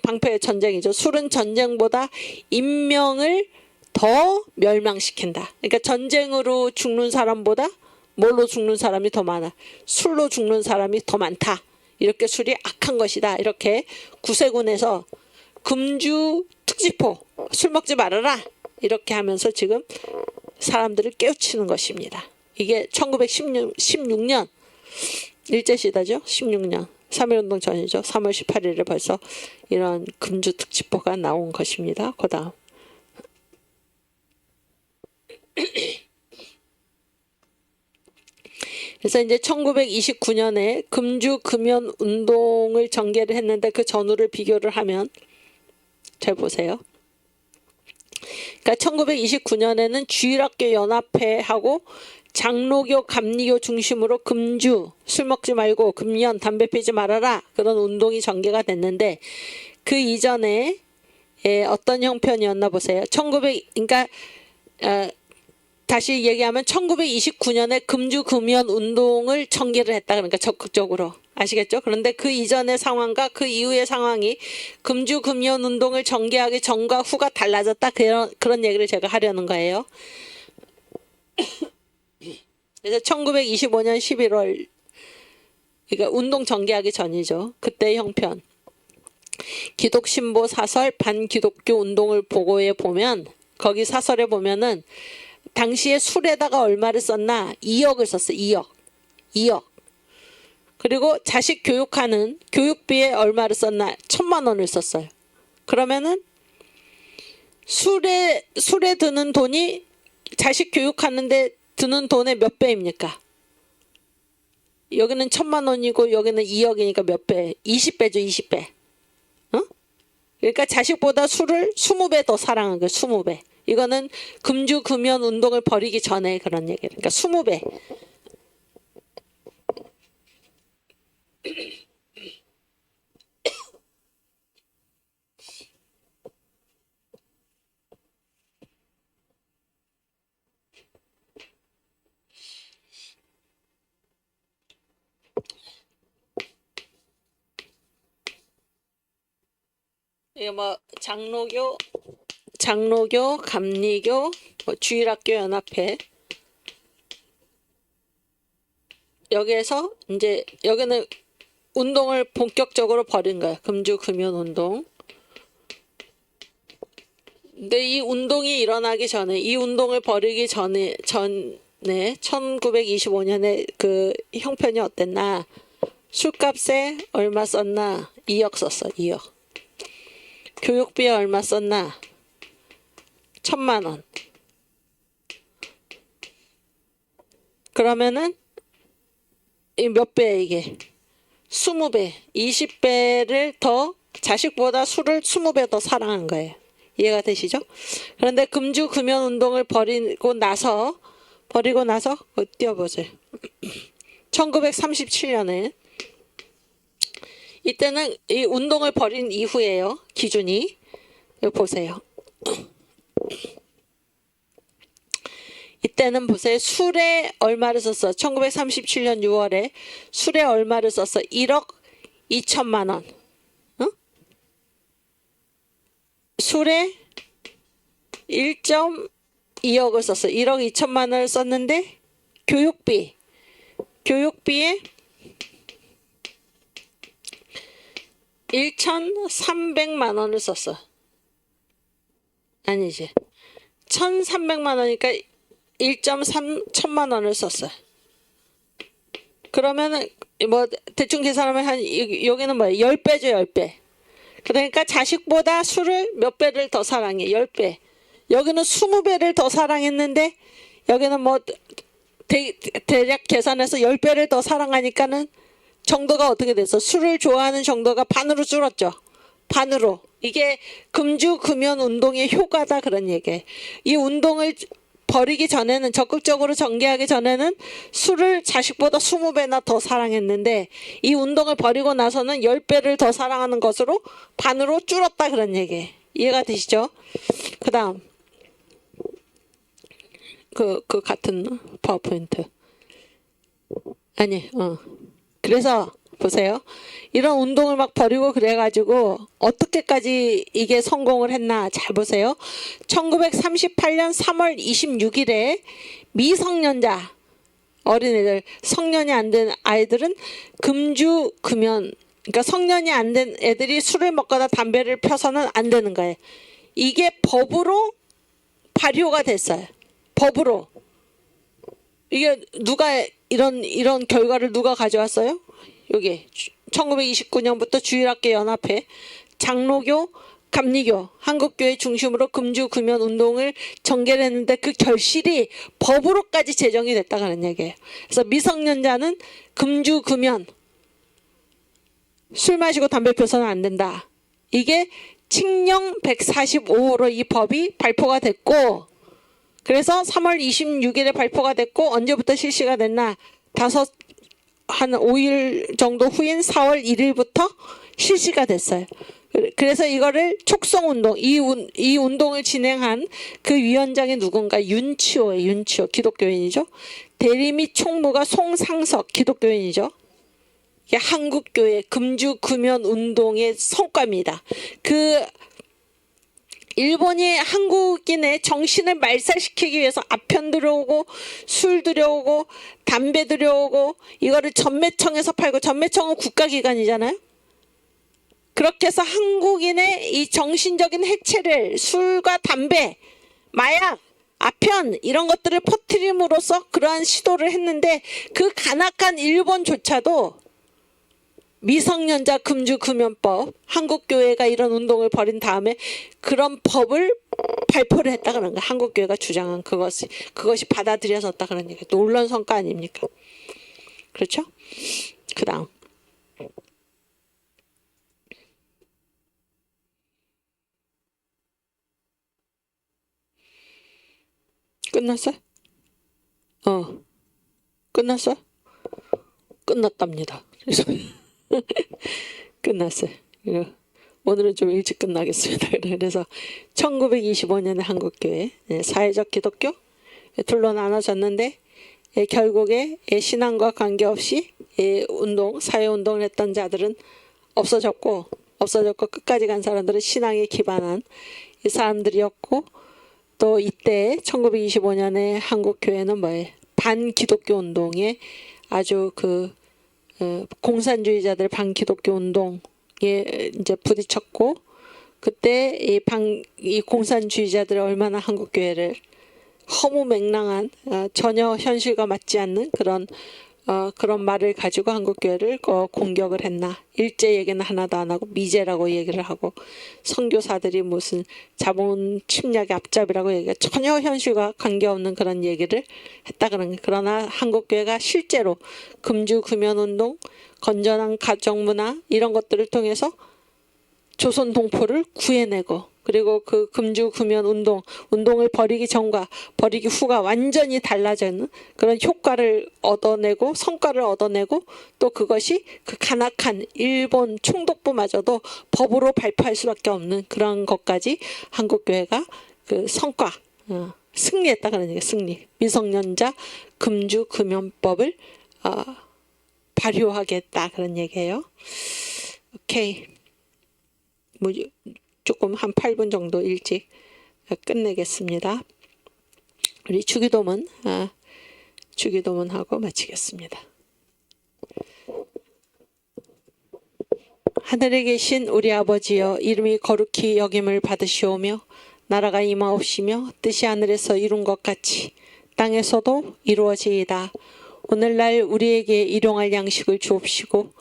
방패의 전쟁이죠. 술은 전쟁보다 인명을 더 멸망시킨다. 그러니까 전쟁으로 죽는 사람보다 뭘로 죽는 사람이 더 많아? 술로 죽는 사람이 더 많다. 이렇게 술이 악한 것이다. 이렇게 구세군에서 금주 특집호, 술 먹지 말아라. 이렇게 하면서 지금 사람들을 깨우치는 것입니다. 이게 1916년 일제시대죠. 16년. 3.1운동 전이죠. 3월 18일에 벌써 이런 금주특집보가 나온 것입니다. 그 다음 그래서 이제 1929년에 금주금연운동을 전개를 했는데 그 전후를 비교를 하면 잘 보세요. 그러니까 1929년에는 주일학교 연합회하고 장로교, 감리교 중심으로 금주, 술 먹지 말고 금연, 담배 피지 말아라 그런 운동이 전개가 됐는데 그 이전에 어떤 형편이었나 보세요. 그러니까 다시 얘기하면 1929년에 금주 금연 운동을 전개를 했다. 그러니까 적극적으로 아시겠죠? 그런데 그 이전의 상황과 그 이후의 상황이 금주 금연 운동을 전개하기 전과 후가 달라졌다. 그런 얘기를 제가 하려는 거예요. 그래서 1925년 11월 그러니까 운동 전개하기 전이죠. 그때의 형편. 기독신보 사설 반기독교 운동을 보고에 보면 거기 사설에 보면은 당시에 술에다가 얼마를 썼나? 2억을 썼어요. 2억. 그리고 자식 교육하는 교육비에 얼마를 썼나? 1,000만 원을 썼어요. 그러면은 술에 드는 돈이 자식 교육하는데 드는 돈의 몇 배입니까? 여기는 1,000만 원이고 여기는 2억이니까 몇 배? 20배죠. 20배. 어? 그러니까 자식보다 술을 20배 더 사랑한 거예요. 20배. 이거는 금주 금연 운동을 벌이기 전에 그런 얘기예요. 그러니까 20배. 이게 뭐 장로교, 감리교, 뭐 주일학교 연합회 여기에서 이제 여기는 운동을 본격적으로 벌인 거야. 금주 금연 운동. 근데 이 운동이 일어나기 전에 이 운동을 벌이기 전에 1925년에 그 형편이 어땠나? 술값에 얼마 썼나? 2억 썼어. 2억. 교육비에 얼마 썼나? 1,000만 원. 그러면은 이 몇 배야 이게? 20배, 20배를 더 자식보다 술을 20배 더 사랑한 거예요. 이해가 되시죠? 그런데 금주 금연 운동을 버리고 나서 띄워보세요. 1937년에 이때는 이 운동을 벌인 이후에요. 기준이 여기 보세요. 이때는 보세요. 술에 얼마를 썼어? 1937년 6월에 술에 얼마를 썼어? 1억 2천만 원. 어? 술에 1.2억을 썼어. 1억 2천만 원을 썼는데 교육비에 1,300만 원을 썼어. 아니지. 1,300만 원이니까 1.3천만 원을 썼어요. 그러면은 뭐 대충 계산하면 한 여기는 뭐예요? 10배죠. 10배. 그러니까 자식보다 술을 몇 배를 더 사랑해. 10배. 여기는 20배를 더 사랑했는데 여기는 뭐 대략 계산해서 10배를 더 사랑하니까는 정도가 어떻게 됐어? 술을 좋아하는 정도가 반으로 줄었죠. 반으로. 이게 금주 금연 운동의 효과다 그런 얘기예요. 이 운동을 버리기 전에는 적극적으로 전개하기 전에는 술을 자식보다 20배나 더 사랑했는데 이 운동을 버리고 나서는 10배를 더 사랑하는 것으로 반으로 줄었다 그런 얘기예요. 이해가 되시죠? 그 다음 그 같은 파워포인트 그래서 보세요. 이런 운동을 막 벌이고 그래가지고 어떻게까지 이게 성공을 했나 잘 보세요. 1938년 3월 26일에 미성년자 어린애들 성년이 안 된 아이들은 금주 금연 그러니까 성년이 안 된 애들이 술을 먹거나 담배를 펴서는 안 되는 거예요. 이게 법으로 발효가 됐어요. 법으로. 이게 누가 이런 결과를 누가 가져왔어요? 여기 1929년부터 주일학교 연합회, 장로교, 감리교, 한국교회 중심으로 금주 금연 운동을 전개를 했는데 그 결실이 법으로까지 제정이 됐다는 얘기예요. 그래서 미성년자는 금주 금연, 술 마시고 담배 펴서는 안 된다. 이게 칙령 145호로 이 법이 발표가 됐고, 그래서 3월 26일에 발표가 됐고, 언제부터 실시가 됐나? 한 5일 정도 후인 4월 1일부터 실시가 됐어요. 그래서 이거를 촉성운동, 이 운동을 진행한 그 위원장이 누군가? 윤치호예요. 윤치호, 기독교인이죠. 대리 및 총무가 송상석, 기독교인이죠. 이게 한국교회 금주 금연 운동의 성과입니다. 그 일본이 한국인의 정신을 말살시키기 위해서 아편 들여오고 술 들여오고 담배 들여오고 이거를 전매청에서 팔고, 전매청은 국가기관이잖아요. 그렇게 해서 한국인의 이 정신적인 해체를 술과 담배, 마약, 아편 이런 것들을 퍼뜨림으로써 그러한 시도를 했는데, 그 간악한 일본조차도 미성년자 금주 금연법, 한국교회가 이런 운동을 벌인 다음에 그런 법을 발표를 했다 그런 거예요. 한국교회가 주장한 그것이 받아들여졌다 그런 얘기예요. 놀라운 성과 아닙니까? 그렇죠? 그 다음 끝났어요? 끝났어요? 끝났답니다. 그래서 끝났어요. 오늘은 좀 일찍 끝나겠습니다. 그래서 1925년에 한국교회 사회적 기독교 둘로 나눠졌는데, 결국에 신앙과 관계없이 운동, 사회운동을 했던 자들은 없어졌고 끝까지 간 사람들은 신앙에 기반한 이 사람들이었고, 또 이때 1925년에 한국교회는 뭐예요? 반기독교 운동에 아주 공산주의자들 반기독교 운동에 이제 부딪혔고, 그때 이 공산주의자들이 얼마나 한국교회를 허무맹랑한 전혀 현실과 맞지 않는 그런 말을 가지고 한국교회를 공격을 했나. 일제 얘기는 하나도 안 하고 미제라고 얘기를 하고, 선교사들이 무슨 자본 침략의 앞잡이라고 얘기해, 전혀 현실과 관계없는 그런 얘기를 했다 그런 거예요. 그러나 한국교회가 실제로 금주 금연운동, 건전한 가정문화 이런 것들을 통해서 조선 동포를 구해내고, 그리고 그 금주 금연 운동을 벌이기 전과 벌이기 후가 완전히 달라지는 그런 효과를 얻어내고 성과를 얻어내고, 또 그것이 그 간악한 일본 총독부마저도 법으로 발표할 수밖에 없는 그런 것까지 한국교회가 그 성과 승리했다 그런 얘기예요. 승리. 미성년자 금주 금연법을 발효하겠다 그런 얘기예요. 오케이. 뭐 조금 한 8분 정도 일찍 끝내겠습니다. 우리 주기도문 하고 마치겠습니다. 하늘에 계신 우리 아버지여, 이름이 거룩히 여김을 받으시오며 나라가 임하옵시며 뜻이 하늘에서 이룬 것 같이 땅에서도 이루어지이다. 오늘날 우리에게 일용할 양식을 주옵시고,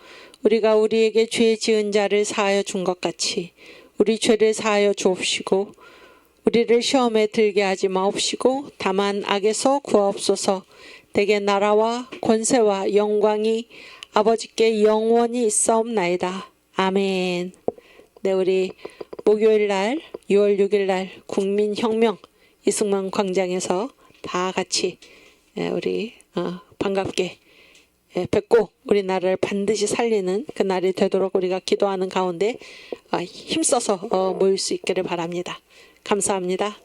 우리가 우리에게 죄 지은 자를 사하여 준 것 같이 우리 죄를 사하여 주옵시고, 우리를 시험에 들게 하지 마옵시고 다만 악에서 구하옵소서. 대개 나라와 권세와 영광이 아버지께 영원히 있사옵나이다. 아멘. 네, 우리 목요일날 6월 6일날 국민혁명 이승만 광장에서 다 같이 우리 반갑게 뵙고 우리나라를 반드시 살리는 그 날이 되도록 우리가 기도하는 가운데 힘써서 모일 수 있기를 바랍니다. 감사합니다.